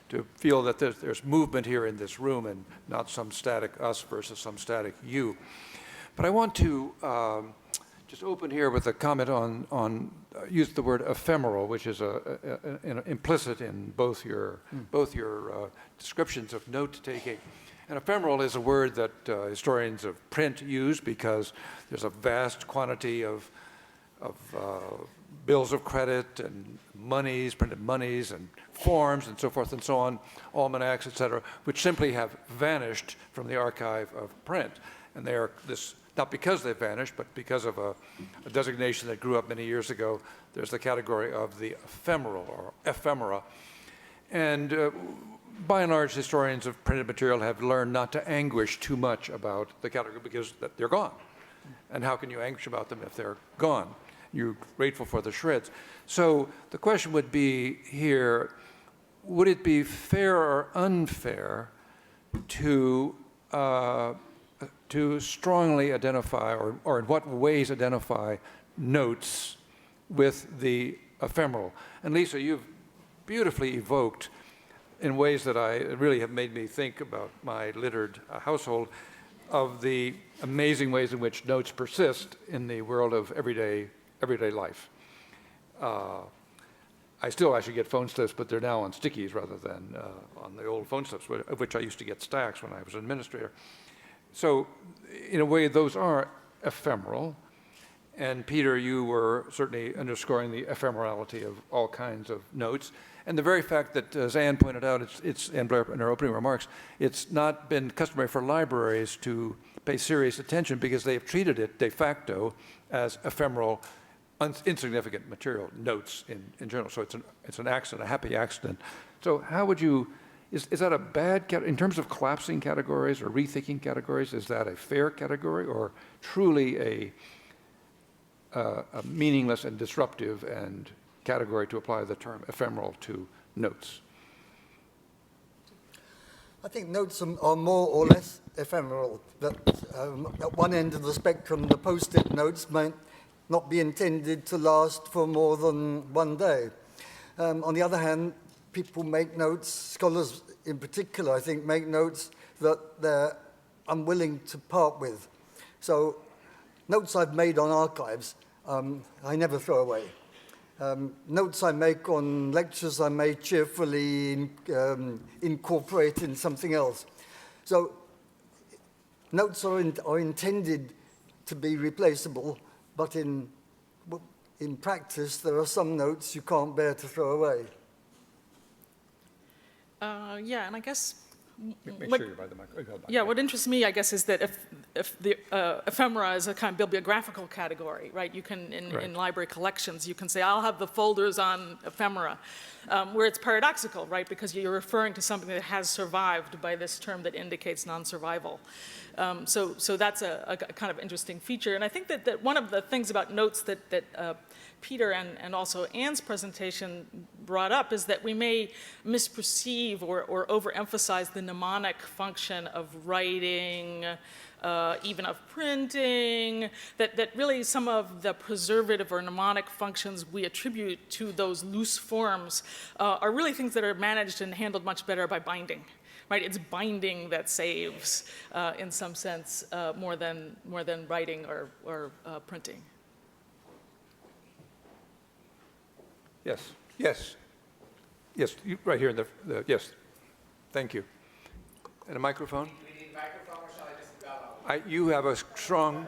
to feel that there's movement here in this room and not some static us versus some static you. But I want to just open here with a comment on use the word ephemeral, which is implicit in both your descriptions of note-taking. And ephemeral is a word that historians of print use because there's a vast quantity of bills of credit and monies, printed monies and forms and so forth and so on, almanacs, et cetera, which simply have vanished from the archive of print. And they are this, not because they've vanished, but because of a designation that grew up many years ago. There's the category of the ephemeral, or ephemera. And by and large, historians of printed material have learned not to anguish too much about the category because they're gone. And how can you anguish about them if they're gone? You're grateful for the shreds. So the question would be here, would it be fair or unfair to strongly identify, or in what ways identify, notes with the ephemeral? And Lisa, you've beautifully evoked, in ways that really have made me think about my littered household, of the amazing ways in which notes persist in the world of everyday life. I still actually get phone slips, but they're now on stickies rather than on the old phone slips, of which I used to get stacks when I was an administrator. So in a way, those are ephemeral. And Peter, you were certainly underscoring the ephemerality of all kinds of notes. And the very fact that, as Anne pointed out, and Blair in her opening remarks, it's not been customary for libraries to pay serious attention because they've treated it de facto as ephemeral, insignificant material, notes in general. So it's an accident, a happy accident. So how would you, is that a bad, in terms of collapsing categories or rethinking categories, is that a fair category or truly a meaningless and disruptive and category to apply the term ephemeral to notes? I think notes are more or less ephemeral. That at one end of the spectrum, the post-it notes might not be intended to last for more than one day. On the other hand, people make notes, scholars in particular, I think, make notes that they're unwilling to part with. So notes I've made on archives, I never throw away. Notes I make on lectures, I may cheerfully incorporate in something else. So notes are intended to be replaceable, but in practice, there are some notes you can't bear to throw away. Yeah, and I guess Make sure you're by the microphone. yeah, what interests me, I guess, is that if the ephemera is a kind of bibliographical category, right? You can, in library collections, you can say, I'll have the folders on ephemera, where it's paradoxical, right? Because you're referring to something that has survived by this term that indicates non-survival. So that's a kind of interesting feature. And I think that one of the things about notes that Peter and also Anne's presentation brought up is that we may misperceive or overemphasize the mnemonic function of writing, even of printing, that really some of the preservative or mnemonic functions we attribute to those loose forms are really things that are managed and handled much better by binding. Right, it's binding that saves, in some sense, more than writing or printing. Yes, yes, yes, right here in the yes. Thank you. And a microphone? Do we need a microphone, or shall I just go? You have a strong.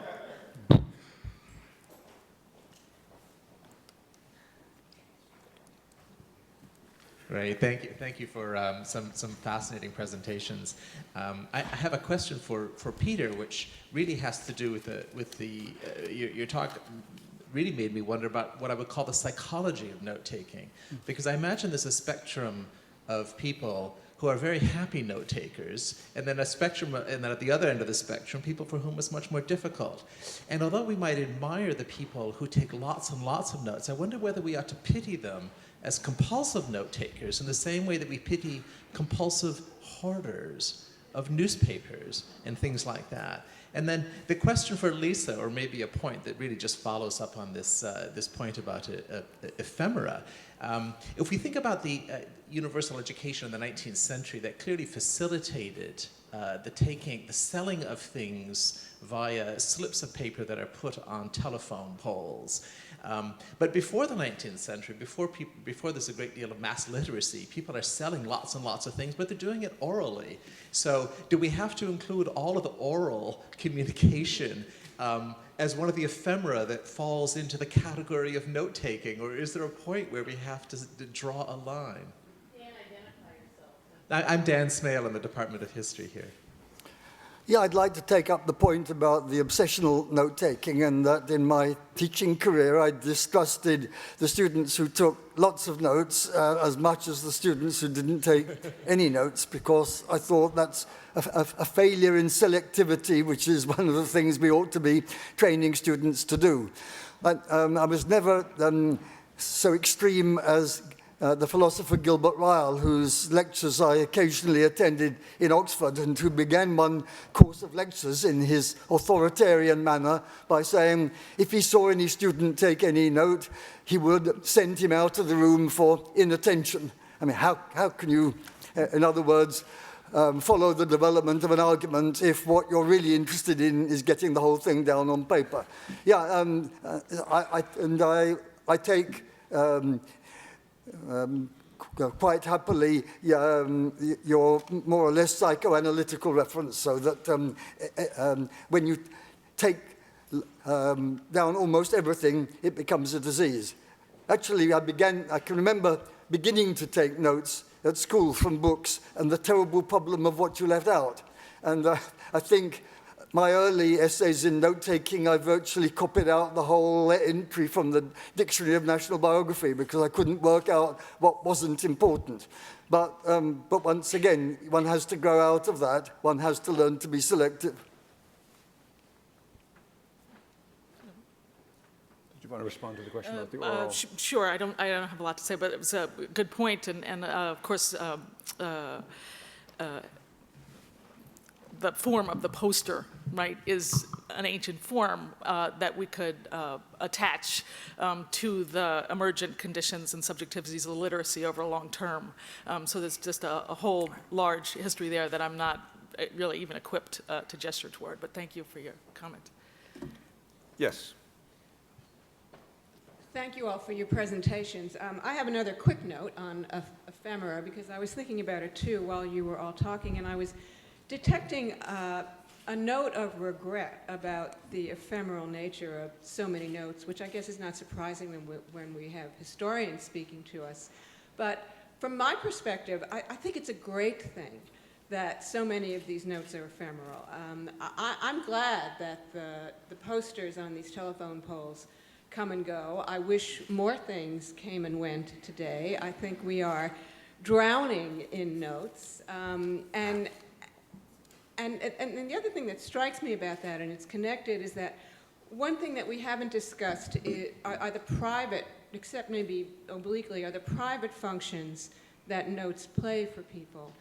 Great, thank you for some fascinating presentations. I have a question for Peter, which really has to do with your talk. Really made me wonder about what I would call the psychology of note-taking, because I imagine there's a spectrum of people who are very happy note takers, and then and then at the other end of the spectrum, people for whom it's much more difficult. And although we might admire the people who take lots and lots of notes, I wonder whether we ought to pity them as compulsive note takers in the same way that we pity compulsive hoarders of newspapers and things like that. And then the question for Lisa, or maybe a point that really just follows up on this point about ephemera. If we think about the universal education in the 19th century, that clearly facilitated the selling of things via slips of paper that are put on telephone poles. But before the 19th century, before there's a great deal of mass literacy, people are selling lots and lots of things, but they're doing it orally. So do we have to include all of the oral communication as one of the ephemera that falls into the category of note-taking, or is there a point where we have to draw a line? Dan, identify yourself. I'm Dan Smale in the Department of History here. Yeah, I'd like to take up the point about the obsessional note-taking, and that in my teaching career I distrusted the students who took lots of notes as much as the students who didn't take any notes, because I thought that's a failure in selectivity, which is one of the things we ought to be training students to do. But I was never so extreme as the philosopher Gilbert Ryle, whose lectures I occasionally attended in Oxford, and who began one course of lectures in his authoritarian manner by saying if he saw any student take any note, he would send him out of the room for inattention. I mean, how can you, in other words, follow the development of an argument if what you're really interested in is getting the whole thing down on paper? Yeah, I take quite happily your more or less psychoanalytical reference, so that when you take down almost everything, it becomes a disease. Actually, I can remember beginning to take notes at school from books and the terrible problem of what you left out. And I think my early essays in note-taking, I virtually copied out the whole entry from the Dictionary of National Biography because I couldn't work out what wasn't important. But once again, one has to grow out of that. One has to learn to be selective. Did you want to respond to the question about the oral? Sure, I don't have a lot to say, but it was a good point, and of course, the form of the poster, right, is an ancient form that we could attach to the emergent conditions and subjectivities of literacy over a long term. So there's just a whole large history there that I'm not really even equipped to gesture toward, but thank you for your comment. Yes. Thank you all for your presentations. I have another quick note on ephemera because I was thinking about it too while you were all talking, and I was detecting a note of regret about the ephemeral nature of so many notes, which I guess is not surprising when we have historians speaking to us. But from my perspective, I think it's a great thing that so many of these notes are ephemeral. I'm glad that the posters on these telephone poles come and go. I wish more things came and went today. I think we are drowning in notes. And the other thing that strikes me about that, and it's connected, is that one thing that we haven't discussed are the private, except maybe obliquely, are the private functions that notes play for people.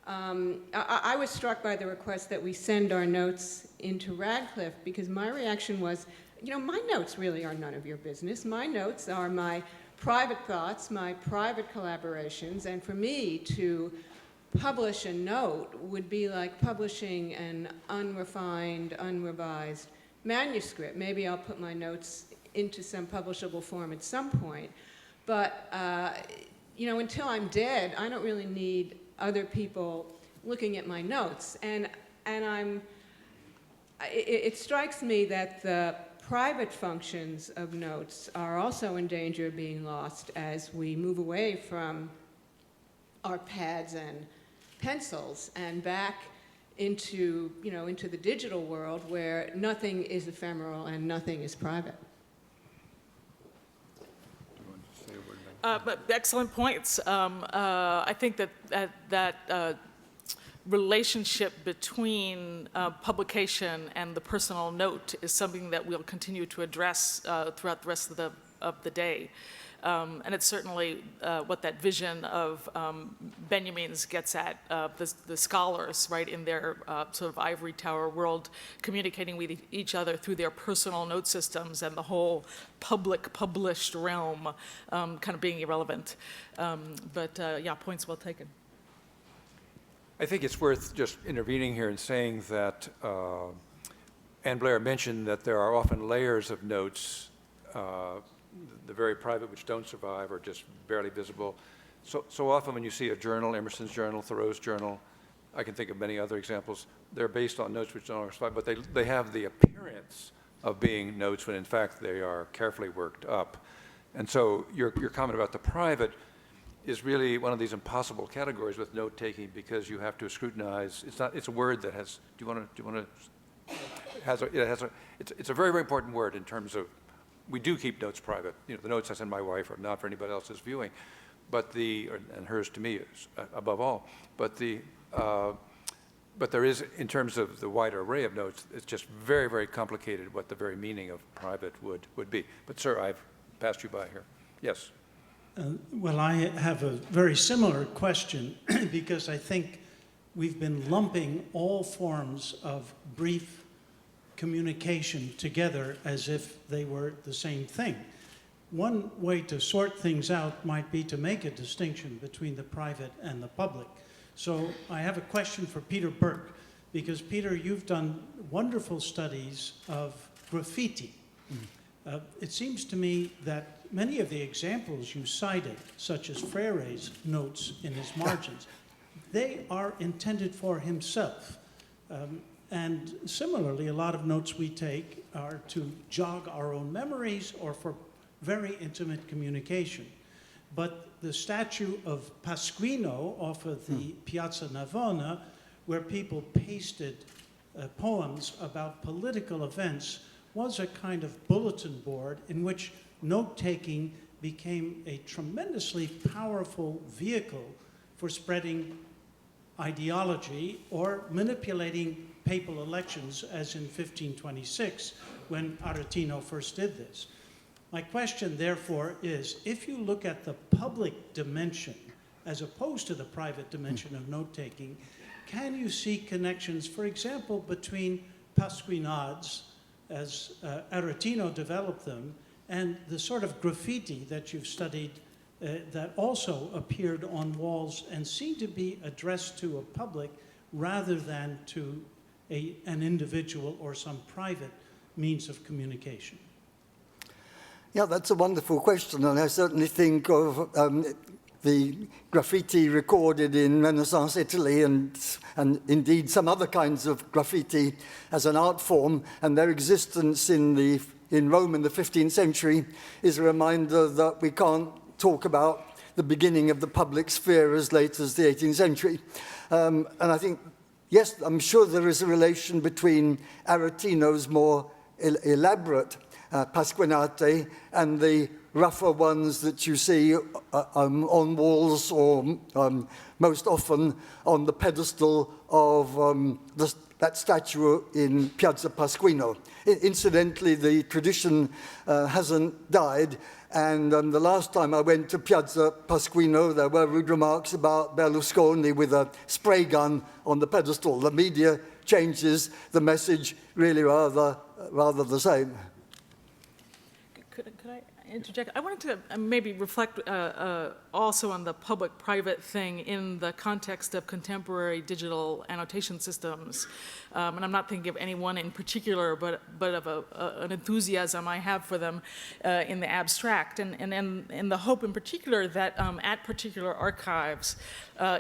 I was struck by the request that we send our notes into Radcliffe because my reaction was, you know, my notes really are none of your business. My notes are my private thoughts, my private collaborations, and for me to publish a note would be like publishing an unrefined, unrevised manuscript. Maybe I'll put my notes into some publishable form at some point, but you know, until I'm dead, I don't really need other people looking at my notes. And it strikes me that the private functions of notes are also in danger of being lost as we move away from our pads and pencils and back into, you know, into the digital world where nothing is ephemeral and nothing is private. But excellent points. I think that relationship between publication and the personal note is something that we'll continue to address throughout the rest of the day. And it's certainly what that vision of Benjamin's gets at, the scholars, right, in their sort of ivory tower world, communicating with each other through their personal note systems and the whole public published realm kind of being irrelevant. But yeah, points well taken. I think it's worth just intervening here and saying that Ann Blair mentioned that there are often layers of notes, the very private which don't survive or just barely visible. So often when you see a journal, Emerson's journal, Thoreau's journal, I can think of many other examples, they're based on notes which don't survive, but they have the appearance of being notes when in fact they are carefully worked up. And so your comment about the private is really one of these impossible categories with note-taking because you have to scrutinize. It's a word that has. It's a very, very important word in terms of. We do keep notes private. You know, the notes I send my wife are not for anybody else's viewing, but and hers to me is above all. But there is, in terms of the wider array of notes, it's just very, very complicated what the very meaning of private would be. But sir, I've passed you by here. Yes. Well, I have a very similar question because I think we've been lumping all forms of brief communication together as if they were the same thing. One way to sort things out might be to make a distinction between the private and the public. So I have a question for Peter Burke, because Peter, you've done wonderful studies of graffiti. It seems to me that many of the examples you cited, such as Freire's notes in his margins, they are intended for himself. And similarly, a lot of notes we take are to jog our own memories or for very intimate communication. But the statue of Pasquino off of the Piazza Navona, where people pasted poems about political events, was a kind of bulletin board in which note-taking became a tremendously powerful vehicle for spreading ideology or manipulating papal elections, as in 1526, when Aretino first did this. My question, therefore, is, if you look at the public dimension as opposed to the private dimension of note-taking, can you see connections, for example, between Pasquinades, as Aretino developed them, and the sort of graffiti that you've studied that also appeared on walls and seemed to be addressed to a public rather than to an individual or some private means of communication? Yeah, that's a wonderful question, and I certainly think of the graffiti recorded in Renaissance Italy and indeed some other kinds of graffiti as an art form, and their existence in Rome in the 15th century is a reminder that we can't talk about the beginning of the public sphere as late as the 18th century. And I think, yes, I'm sure there is a relation between Aretino's more elaborate Pasquinate and the rougher ones that you see on walls or most often on the pedestal of that statue in Piazza Pasquino. Incidentally, the tradition hasn't died, and the last time I went to Piazza Pasquino, there were rude remarks about Berlusconi with a spray gun on the pedestal. The media changes, the message really rather the same. Could I interject? I wanted to maybe reflect also on the public-private thing in the context of contemporary digital annotation systems. And I'm not thinking of any one in particular, but of an enthusiasm I have for them in the abstract. And the hope in particular that at particular archives,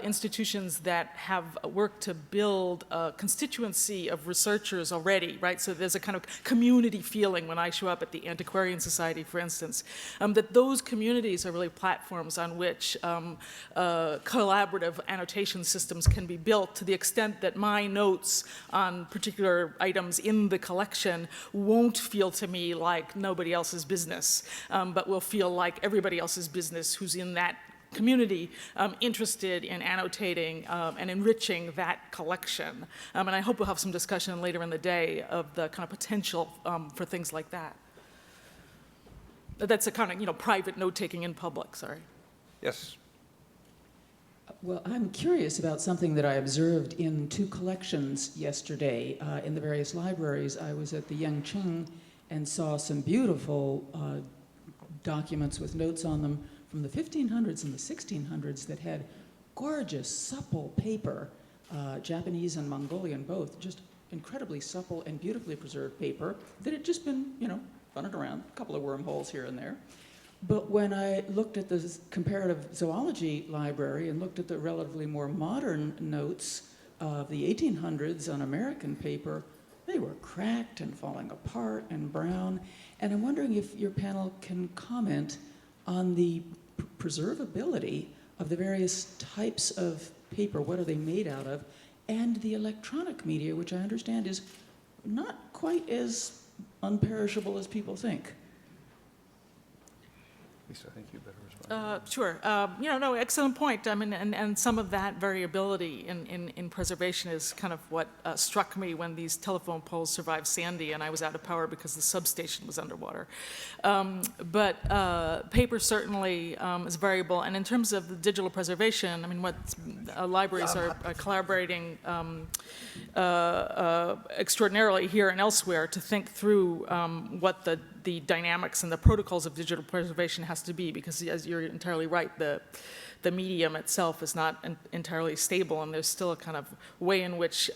institutions that have worked to build a constituency of researchers already, right? So there's a kind of community feeling when I show up at the Antiquarian Society, for instance, that those communities are really platforms on which collaborative annotation systems can be built, to the extent that my notes on particular items in the collection won't feel to me like nobody else's business, but will feel like everybody else's business who's in that community interested in annotating and enriching that collection. And I hope we'll have some discussion later in the day of the kind of potential for things like that. That's a kind of, private note-taking in public, sorry. Yes. Well, I'm curious about something that I observed in two collections yesterday in the various libraries. I was at the Yangcheng and saw some beautiful documents with notes on them from the 1500s and the 1600s that had gorgeous, supple paper, Japanese and Mongolian both, just incredibly supple and beautifully preserved paper that had just been, running around, a couple of wormholes here and there. But when I looked at the comparative zoology library and looked at the relatively more modern notes of the 1800s on American paper, they were cracked and falling apart and brown. And I'm wondering if your panel can comment on the preservability of the various types of paper, what are they made out of, and the electronic media, which I understand is not quite as unperishable as people think. Lisa, I think you better respond. Sure. No, excellent point. I mean, and some of that variability in preservation is kind of what struck me when these telephone poles survived Sandy and I was out of power because the substation was underwater. But paper certainly is variable. And in terms of the digital preservation, I mean, what libraries are collaborating extraordinarily here and elsewhere to think through what the dynamics and the protocols of digital preservation has to be, because as you're entirely right, the medium itself is not entirely stable, and there's still a kind of way in which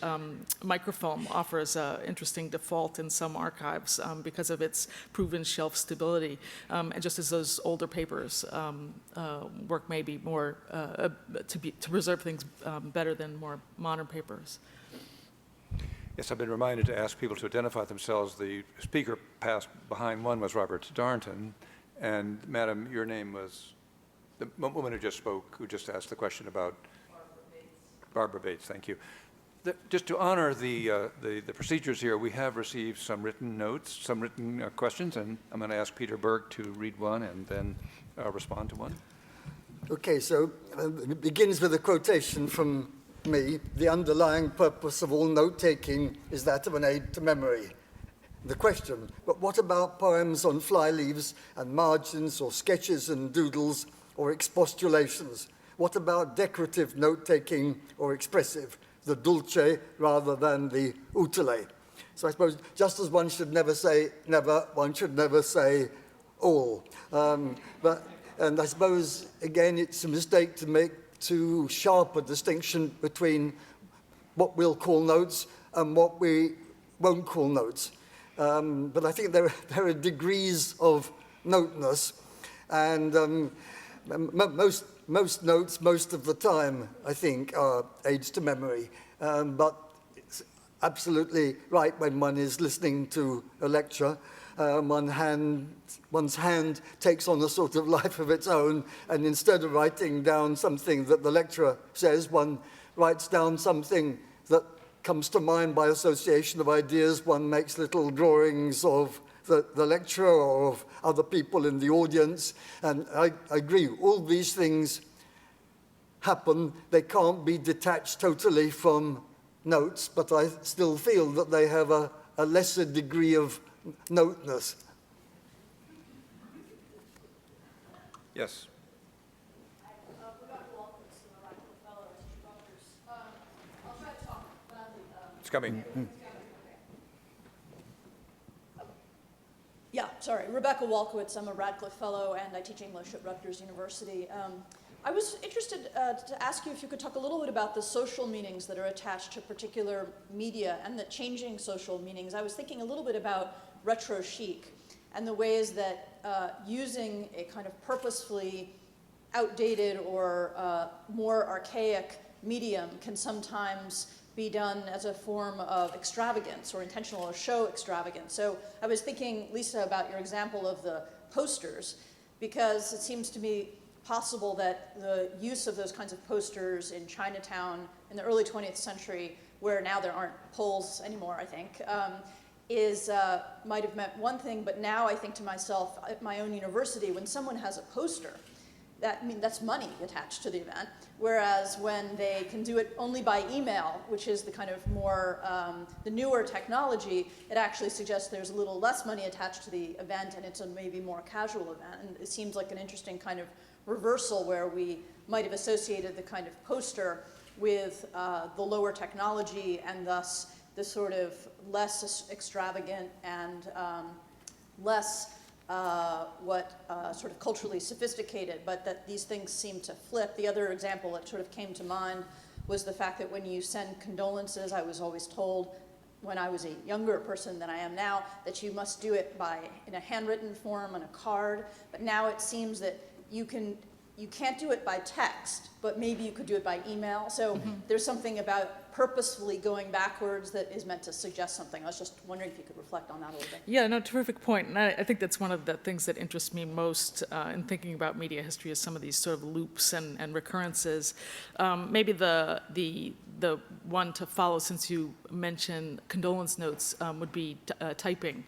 microfilm offers an interesting default in some archives because of its proven shelf stability, and just as those older papers work maybe more to preserve things better than more modern papers. Yes, I've been reminded to ask people to identify themselves. The speaker passed behind one was Robert Darnton, and Madam, your name was the woman who just spoke, who just asked the question about Barbara Bates. Thank you. Just to honor the procedures here, we have received some written notes, some written questions, and I'm going to ask Peter Burke to read one and then respond to one. Okay, so it begins with a quotation from me. The underlying purpose of all note-taking is that of an aid to memory. The question, but what about poems on flyleaves and margins, or sketches and doodles, or expostulations? What about decorative note-taking or expressive, the dulce rather than the utile? So I suppose just as one should never say never, one should never say all. And I suppose, again, it's a mistake to make too sharp a distinction between what we'll call notes and what we won't call notes. But I think there are degrees of noteness, and most notes, most of the time, I think, are aids to memory. But it's absolutely right when one is listening to a lecture. One's hand takes on a sort of life of its own, and instead of writing down something that the lecturer says, one writes down something that comes to mind by association of ideas. One makes little drawings of the lecturer or of other people in the audience, and I agree, all these things happen. They can't be detached totally from notes, but I still feel that they have a lesser degree of noteness. Yes. It's coming. Yeah, sorry. Rebecca Walkowitz. I'm a Radcliffe Fellow, and I teach English at Rutgers University. I was interested to ask you if you could talk a little bit about the social meanings that are attached to particular media and the changing social meanings. I was thinking a little bit about retro chic and the ways that using a kind of purposefully outdated or more archaic medium can sometimes be done as a form of extravagance or intentional or show extravagance. So I was thinking, Lisa, about your example of the posters, because it seems to me possible that the use of those kinds of posters in Chinatown in the early 20th century, where now there aren't polls anymore, I think, might have meant one thing, but now I think to myself, at my own university, when someone has a poster, that's money attached to the event, whereas when they can do it only by email, which is the kind of more, the newer technology, it actually suggests there's a little less money attached to the event, and it's a maybe more casual event. And it seems like an interesting kind of reversal where we might have associated the kind of poster with the lower technology, and thus the sort of less extravagant and less sort of culturally sophisticated, but that these things seem to flip. The other example that sort of came to mind was the fact that when you send condolences, I was always told when I was a younger person than I am now, that you must do it in a handwritten form on a card, but now it seems that you can't do it by text, but maybe you could do it by email. So there's something about purposefully going backwards that is meant to suggest something. I was just wondering if you could reflect on that a little bit. Yeah, no, terrific point. And I think that's one of the things that interests me most in thinking about media history, is some of these sort of loops and recurrences. Maybe the one to follow, since you mentioned condolence notes, would be typing.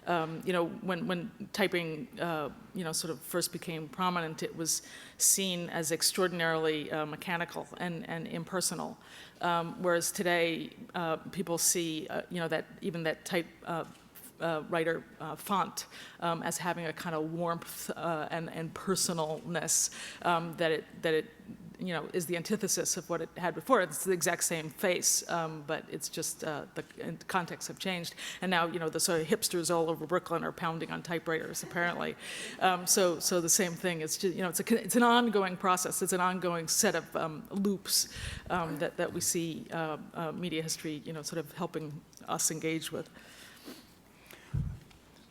When typing, sort of first became prominent, it was seen as extraordinarily mechanical and impersonal. Whereas today, people see, that even that type writer font as having a kind of warmth and personalness that it is the antithesis of what it had before. It's the exact same face, but it's just the contexts have changed. And now, the sort of hipsters all over Brooklyn are pounding on typewriters, apparently. So the same thing. It's just, it's an ongoing process. It's an ongoing set of loops that we see media history, sort of helping us engage with.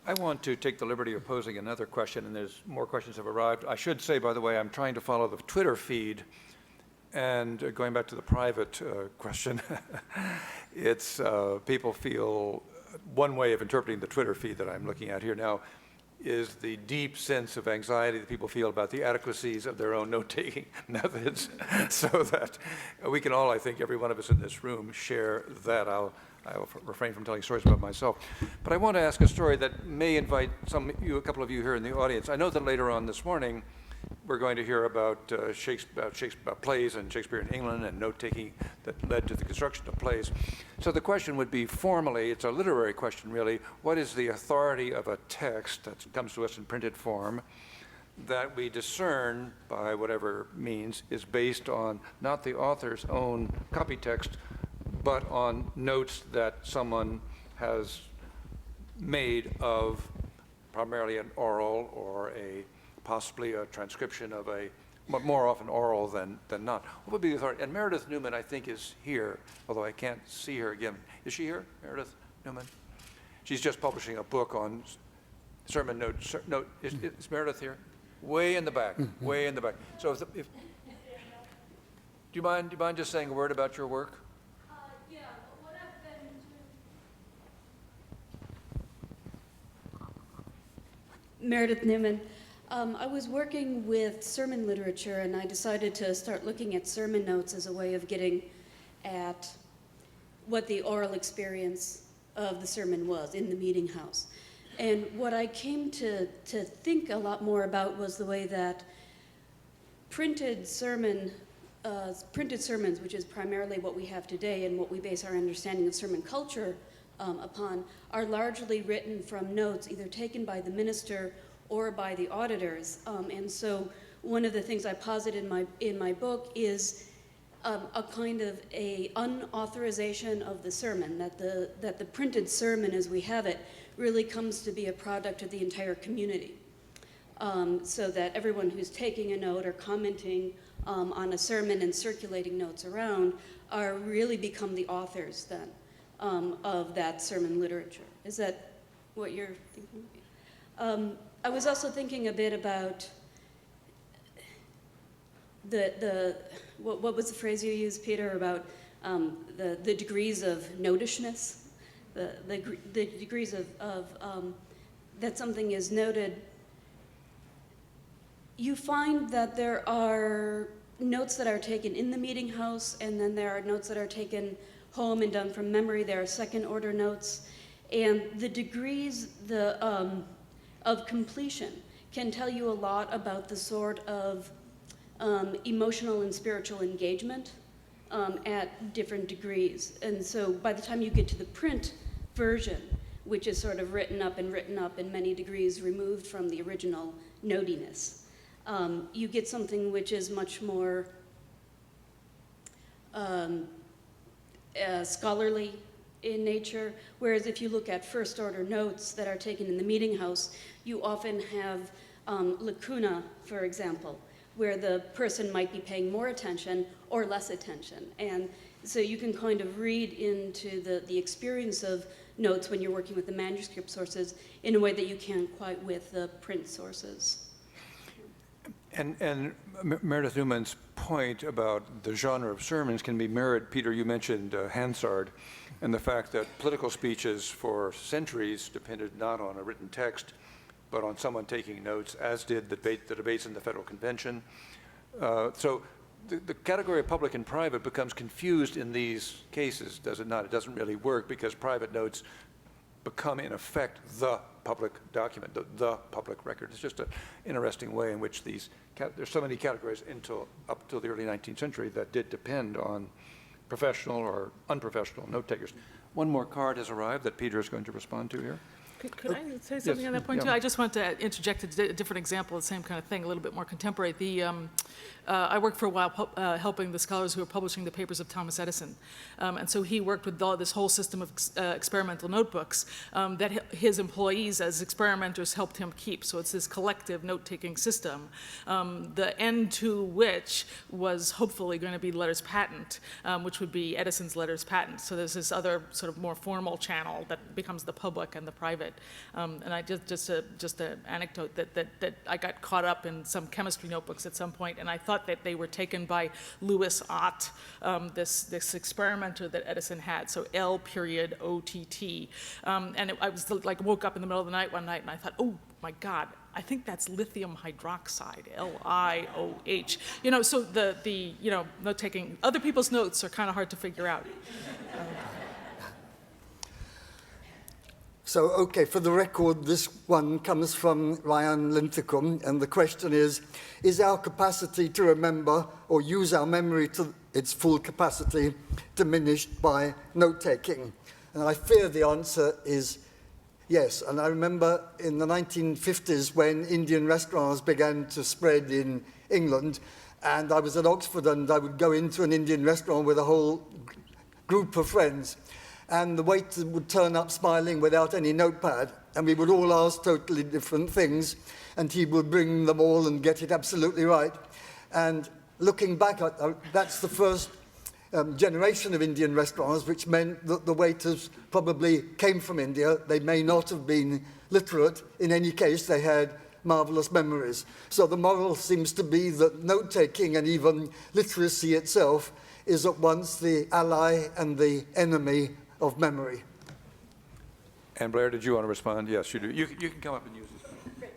I want to take the liberty of posing another question, and there's more questions have arrived. I should say, by the way, I'm trying to follow the Twitter feed, And going back to the private question, it's people feel one way of interpreting the Twitter feed that I'm looking at here now is the deep sense of anxiety that people feel about the adequacies of their own note-taking methods, so that we can all, I think, every one of us in this room, share that. I'll refrain from telling stories about myself. But I want to ask a story that may invite a couple of you here in the audience. I know that later on this morning, we're going to hear about about plays and Shakespeare in England and note-taking that led to the construction of plays. So the question would be, formally, it's a literary question really, what is the authority of a text that comes to us in printed form that we discern by whatever means is based on not the author's own copy text, but on notes that someone has made of primarily an oral or possibly a transcription of but more often oral than not. What would be the authority? And Meredith Newman, I think, is here, although I can't see her again. Is she here, Meredith Newman? She's just publishing a book on sermon notes. Is Meredith here? Way in the back, way in the back. So do you mind just saying a word about your work? Yeah, what I've been doing. Meredith Newman. I was working with sermon literature, and I decided to start looking at sermon notes as a way of getting at what the oral experience of the sermon was in the meeting house. And what I came to think a lot more about was the way that printed sermons, which is primarily what we have today and what we base our understanding of sermon culture upon, are largely written from notes either taken by the minister or by the auditors. And so one of the things I posit in my book is a kind of a unauthorization of the sermon, that the printed sermon as we have it really comes to be a product of the entire community. So that everyone who's taking a note or commenting on a sermon and circulating notes around are really become the authors then of that sermon literature. Is that what you're thinking? I was also thinking a bit about what was the phrase you used, Peter, about the degrees of notishness, the degrees of that something is noted. You find that there are notes that are taken in the meeting house, and then there are notes that are taken home and done from memory. There are second-order notes, and the degrees of completion can tell you a lot about the sort of emotional and spiritual engagement at different degrees. And so by the time you get to the print version, which is sort of written up in many degrees removed from the original notiness, you get something which is much more scholarly in nature, whereas if you look at first order notes that are taken in the meeting house, you often have lacuna, for example, where the person might be paying more attention or less attention. And so you can kind of read into the experience of notes when you're working with the manuscript sources in a way that you can't quite with the print sources. And Meredith Newman's point about the genre of sermons can be mirrored. Peter, you mentioned Hansard, and the fact that political speeches for centuries depended not on a written text, but on someone taking notes, as did the debates in the Federal Convention. So the category of public and private becomes confused in these cases, does it not? It doesn't really work because private notes become, in effect, the public document, the public record. It's just an interesting way in which there's so many categories up till the early 19th century that did depend on professional or unprofessional note takers. One more card has arrived that Peter is going to respond to here. Could I say something on that point, too? I just want to interject a different example of the same kind of thing, a little bit more contemporary. I worked for a while helping the scholars who were publishing the papers of Thomas Edison. And so he worked with this whole system of experimental notebooks that his employees as experimenters helped him keep. So it's this collective note-taking system, the end to which was hopefully going to be letters patent, which would be Edison's letters patent. So there's this other sort of more formal channel that becomes the public and the private Bartlett. And I just an anecdote that I got caught up in some chemistry notebooks at some point, and I thought that they were taken by Louis Ott, this experimenter that Edison had, so L.OTT. I was like, woke up in the middle of the night one night, and I thought, oh my God, I think that's lithium hydroxide, LIOH. So the note taking, other people's notes are kind of hard to figure out. So, okay, for the record, this one comes from Ryan Linthicum, and the question is our capacity to remember or use our memory to its full capacity diminished by note-taking? And I fear the answer is yes. And I remember in the 1950s when Indian restaurants began to spread in England, and I was at Oxford, and I would go into an Indian restaurant with a whole group of friends, and the waiter would turn up smiling without any notepad, and we would all ask totally different things, and he would bring them all and get it absolutely right. And looking back, that's the first generation of Indian restaurants, which meant that the waiters probably came from India. They may not have been literate. In any case, they had marvelous memories. So the moral seems to be that note-taking and even literacy itself is at once the ally and the enemy of memory. And Blair, did you want to respond? Yes, you do. You can come up and use this. Great.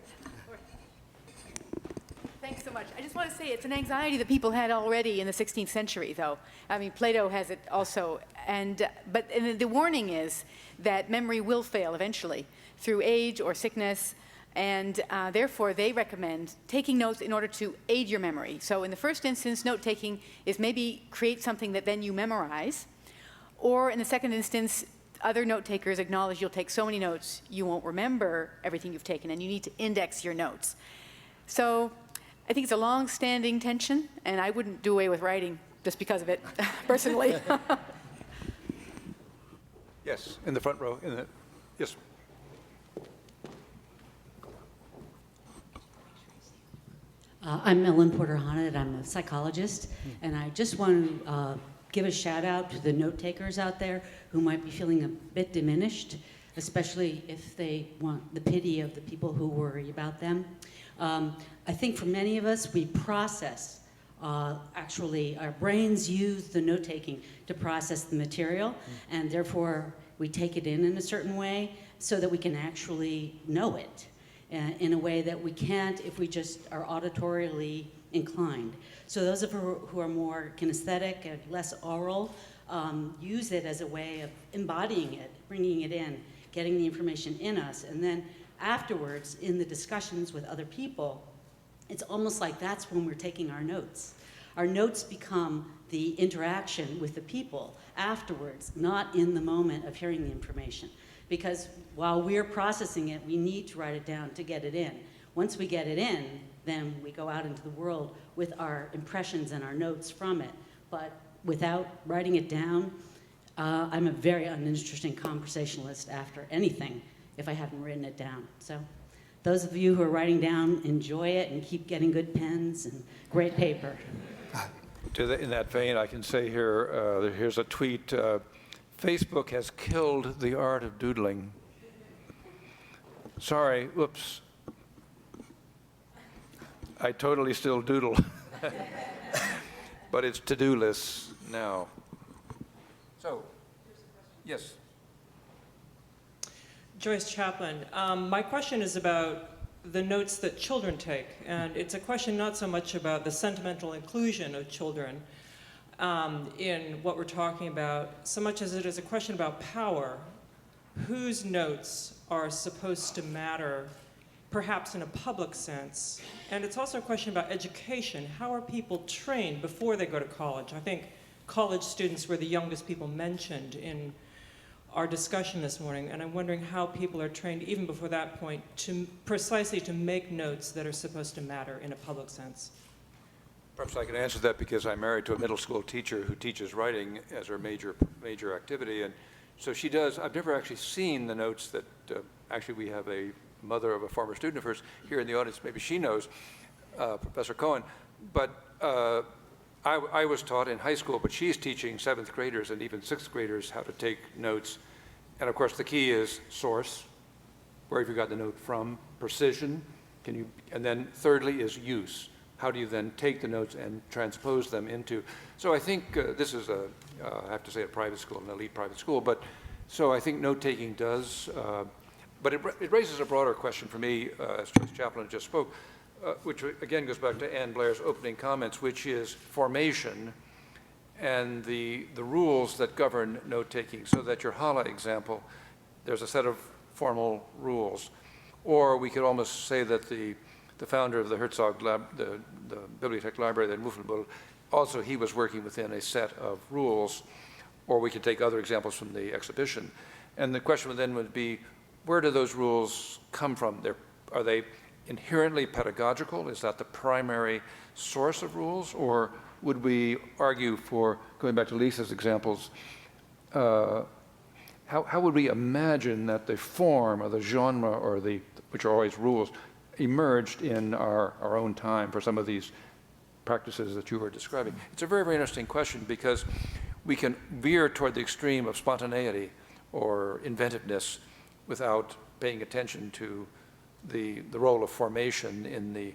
Thanks so much. I just want to say it's an anxiety that people had already in the 16th century, though. I mean, Plato has it also. But the warning is that memory will fail eventually through age or sickness, and therefore they recommend taking notes in order to aid your memory. So in the first instance, note-taking is maybe create something that then you memorize, or in the second instance, other note takers acknowledge you'll take so many notes you won't remember everything you've taken, and you need to index your notes. So I think it's a long-standing tension, and I wouldn't do away with writing just because of it, personally. Yes, in the front row. Yes. I'm Ellen Porter-Honnett. I'm a psychologist, and I just want to give a shout out to the note takers out there who might be feeling a bit diminished, especially if they want the pity of the people who worry about them. I think for many of us, we process, actually, our brains use the note taking to process the material, and therefore we take it in a certain way so that we can actually know it in a way that we can't if we just are auditorially inclined. So those of you who are more kinesthetic and less oral use it as a way of embodying it, bringing it in, getting the information in us, and then afterwards in the discussions with other people, it's almost like that's when we're taking our notes. Our notes become the interaction with the people afterwards, not in the moment of hearing the information. Because while we're processing it, we need to write it down to get it in. Once we get it in, then we go out into the world with our impressions and our notes from it. But without writing it down, I'm a very uninteresting conversationalist after anything if I haven't written it down. So those of you who are writing down, enjoy it and keep getting good pens and great paper. In that vein, I can say here, here's a tweet. Facebook has killed the art of doodling. Sorry, whoops. I totally still doodle. But it's to-do lists now. So, yes. Joyce Chaplin. My question is about the notes that children take. And it's a question not so much about the sentimental inclusion of children in what we're talking about, so much as it is a question about power. Whose notes are supposed to matter, perhaps in a public sense? And it's also a question about education. How are people trained before they go to college? I think college students were the youngest people mentioned in our discussion this morning, and I'm wondering how people are trained even before that point precisely to make notes that are supposed to matter in a public sense. Perhaps I can answer that because I'm married to a middle school teacher who teaches writing as her major activity, and so she does. I've never actually seen the notes that actually we have a mother of a former student of hers here in the audience. Maybe she knows, Professor Cohen, but I was taught in high school, but she's teaching 7th graders and even 6th graders how to take notes. And of course, the key is source, Where have you got the note from? Precision. And then thirdly is use. How do you then take the notes and transpose them into? So I think this is I have to say a private school, an elite private school, but so I think note-taking does, but it raises a broader question for me, as Joyce Chaplin just spoke, which again goes back to Ann Blair's opening comments, which is formation and the rules that govern note-taking, so that your Hala example, there's a set of formal rules. Or we could almost say that the founder of the Herzog Lab, the Bibliothek Library, the Muffelbull, also he was working within a set of rules. Or we could take other examples from the exhibition. And the question then would be, where do those rules come from? Are they inherently pedagogical? Is that the primary source of rules? Or would we argue for, going back to Lisa's examples, how would we imagine that the form or the genre or which are always rules, emerged in our own time for some of these practices that you were describing? It's a very, very interesting question because we can veer toward the extreme of spontaneity or inventiveness without paying attention to the role of formation in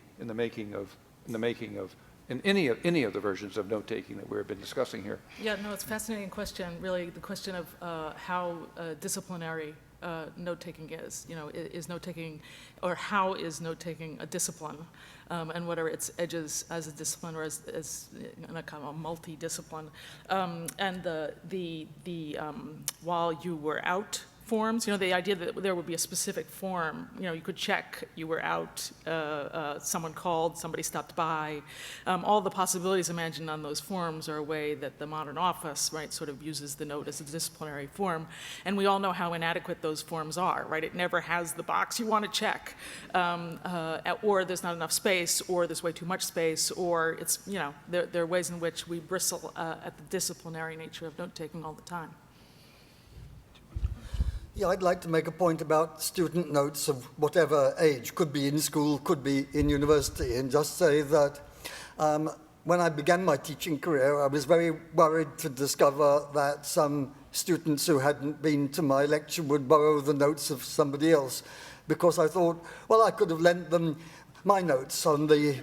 any of the versions of note-taking that we've been discussing here. Yeah, no, it's a fascinating question, really, the question of how disciplinary note-taking is. You know, is note-taking, or how is note-taking a discipline, and what are its edges as a discipline or as a kind of a multi-discipline. And the while you were out forms, you know, the idea that there would be a specific form, you know, you could check you were out, someone called, somebody stopped by, all the possibilities imagined on those forms are a way that the modern office, right, sort of uses the note as a disciplinary form, and we all know how inadequate those forms are, right? It never has the box you want to check, or there's not enough space, or there's way too much space, or it's, you know, there are ways in which we bristle at the disciplinary nature of note-taking all the time. Yeah, I'd like to make a point about student notes of whatever age, could be in school, could be in university, and just say that when I began my teaching career, I was very worried to discover that some students who hadn't been to my lecture would borrow the notes of somebody else, because I thought, well, I could have lent them my notes on the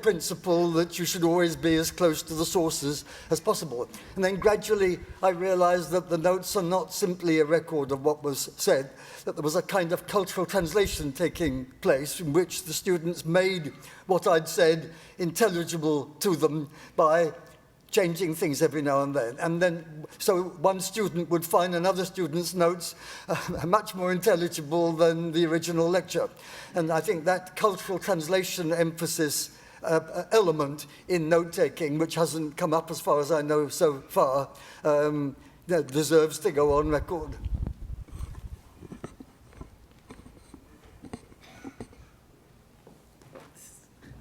principle that you should always be as close to the sources as possible. And then gradually I realized that the notes are not simply a record of what was said, that there was a kind of cultural translation taking place in which the students made what I'd said intelligible to them by changing things every now and then. And then, so one student would find another student's notes much more intelligible than the original lecture. And I think that cultural translation emphasis element in note-taking, which hasn't come up as far as I know so far, deserves to go on record.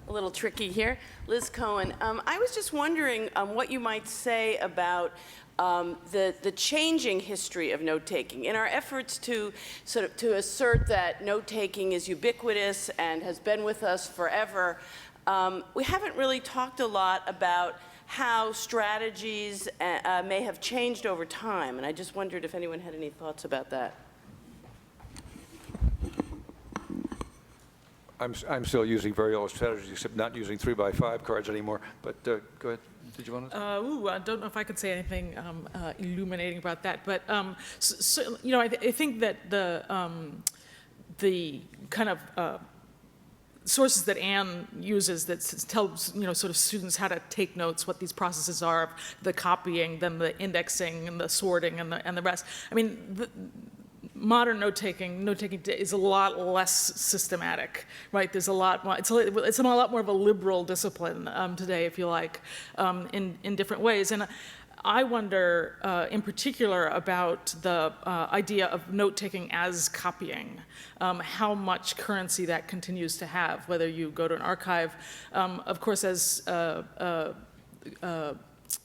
A little tricky here. Liz Cohen, I was just wondering what you might say about the changing history of note-taking. In our efforts to assert that note-taking is ubiquitous and has been with us forever, we haven't really talked a lot about how strategies may have changed over time, and I just wondered if anyone had any thoughts about that. I'm still using very old strategies, except not using 3x5 cards anymore. But go ahead. Did you want to? I don't know if I could say anything illuminating about that. But so, you know, I think that the kind of sources that Anne uses that tells, you know, sort of students how to take notes, what these processes are, the copying, then the indexing and the sorting and the rest. I mean. Modern note-taking is a lot less systematic, right? There's a lot more, it's a lot more of a liberal discipline today, if you like, in different ways. And I wonder, in particular, about the idea of note-taking as copying, how much currency that continues to have, whether you go to an archive. Of course, as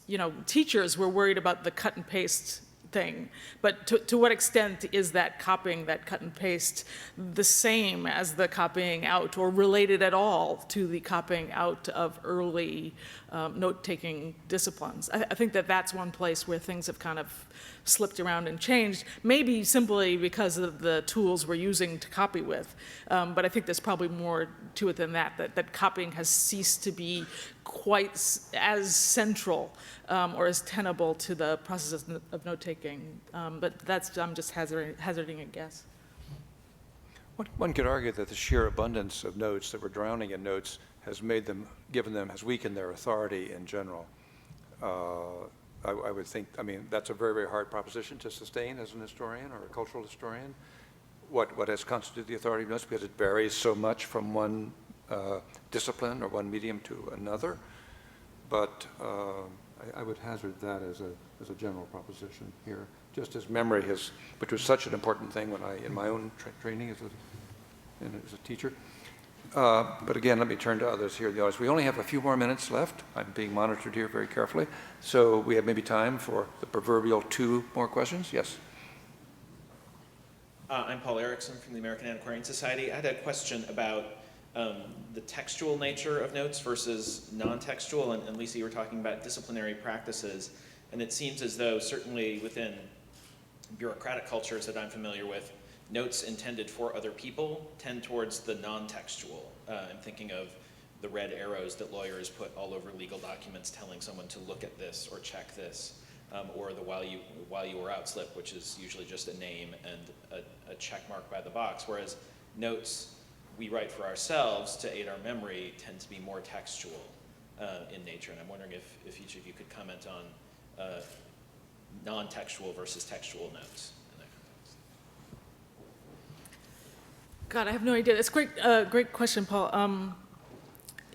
you know, teachers were worried about the cut and paste thing. But to what extent is that copying, that cut and paste, the same as the copying out, or related at all to the copying out of early note-taking disciplines? I think that that's one place where things have kind of slipped around and changed, maybe simply because of the tools we're using to copy with. But I think there's probably more to it than that copying has ceased to be quite as central or as tenable to the process of note-taking. But I'm just hazarding a guess. One could argue that the sheer abundance of notes, that we're drowning in notes, has has weakened their authority in general. I would think, that's a very, very hard proposition to sustain as an historian or a cultural historian. What has constituted the authority of notes, because it varies so much from one discipline or one medium to another. But I would hazard that as a general proposition here, just as memory which was such an important thing in my own training as a teacher. But again, let me turn to others here in the audience. We only have a few more minutes left. I'm being monitored here very carefully. So we have maybe time for the proverbial 2 more questions. Yes. I'm Paul Erickson from the American Antiquarian Society. I had a question about the textual nature of notes versus non-textual. And Lisa, you were talking about disciplinary practices. And it seems as though, certainly within bureaucratic cultures that I'm familiar with, notes intended for other people tend towards the non-textual. I'm thinking of the red arrows that lawyers put all over legal documents telling someone to look at this or check this, or the while you were out slip, which is usually just a name and a check mark by the box, whereas notes we write for ourselves to aid our memory tend to be more textual in nature. And I'm wondering if each of you could comment on non-textual versus textual notes. God, I have no idea. It's a great question, Paul.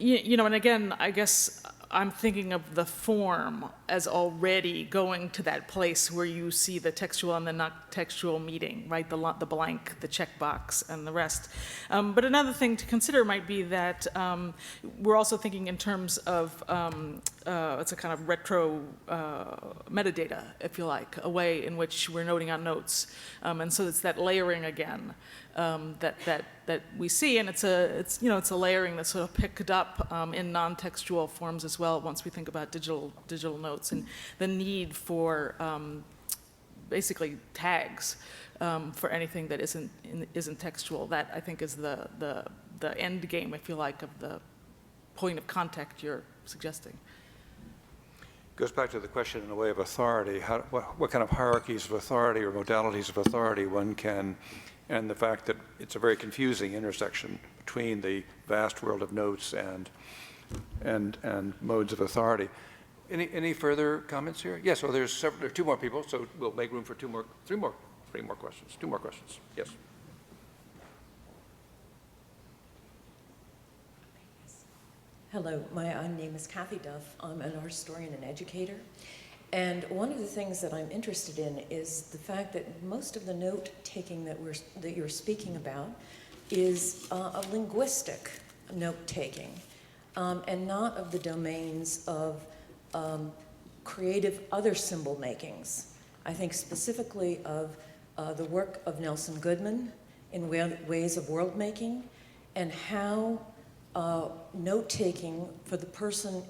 And again, I guess I'm thinking of the form as already going to that place where you see the textual and the not textual meeting, right? The blank, the checkbox, and the rest. But another thing to consider might be that we're also thinking in terms of it's a kind of retro metadata, if you like, a way in which we're noting on notes, and so it's that layering again. That we see, and it's a layering that's sort of picked up in non-textual forms as well. Once we think about digital notes and the need for basically tags for anything that isn't textual, that I think is the end game, if you like, of the point of contact you're suggesting. Goes back to the question in a way of authority. What kind of hierarchies of authority or modalities of authority one can. And the fact that it's a very confusing intersection between the vast world of notes and modes of authority. Any further comments here? Yes. Well, there are 2 more people, so we'll make room for 3 more questions. 2 more questions. Yes. Hello, my name is Kathy Duff. I'm an art historian and educator. And one of the things that I'm interested in is the fact that most of the note-taking that you're speaking about is a linguistic note-taking, and not of the domains of creative other symbol makings. I think specifically of the work of Nelson Goodman in Ways of World Making, and how note-taking for the person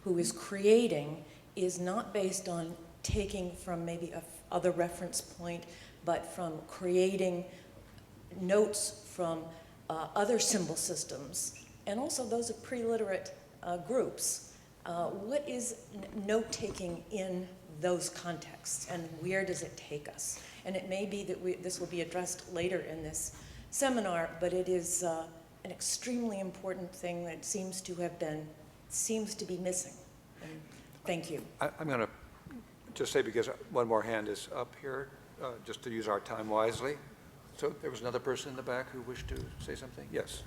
who is creating is not based on taking from maybe a other reference point, but from creating notes from other symbol systems, and also those of pre-literate groups. What is note-taking in those contexts, and where does it take us? And it may be that this will be addressed later in this seminar, but it is an extremely important thing that seems to be missing. And thank you. I'm going to just say, because one more hand is up here, just to use our time wisely. So there was another person in the back who wished to say something? Yes.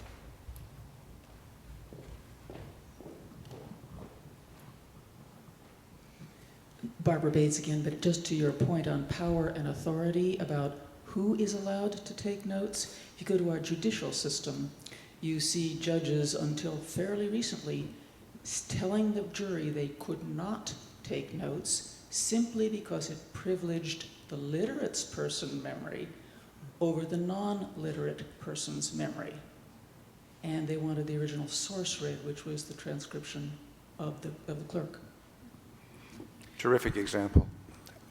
Barbara Bates again, but just to your point on power and authority about who is allowed to take notes. If you go to our judicial system, you see judges until fairly recently telling the jury they could not take notes simply because it privileged the literate person's memory over the non-literate person's memory. And they wanted the original source read, which was the transcription of the clerk. Terrific example.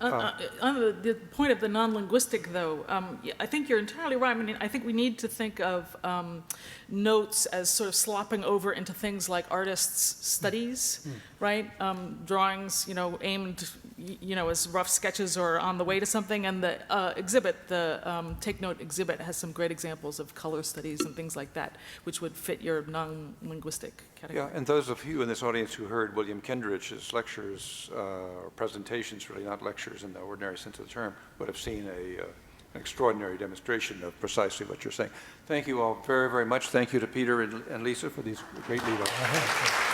On the point of the non-linguistic, though, I think you're entirely right. I mean, I think we need to think of notes as sort of slopping over into things like artists' studies, right? Drawings, aimed, as rough sketches or on the way to something. And the exhibit, the Take Note exhibit, has some great examples of color studies and things like that, which would fit your non-linguistic category. Yeah, and those of you in this audience who heard William Kindrich's lectures, or presentations, really not lectures in the ordinary sense of the term, would have seen an extraordinary demonstration of precisely what you're saying. Thank you all very, very much. Thank you to Peter and Lisa for these great lead-offs.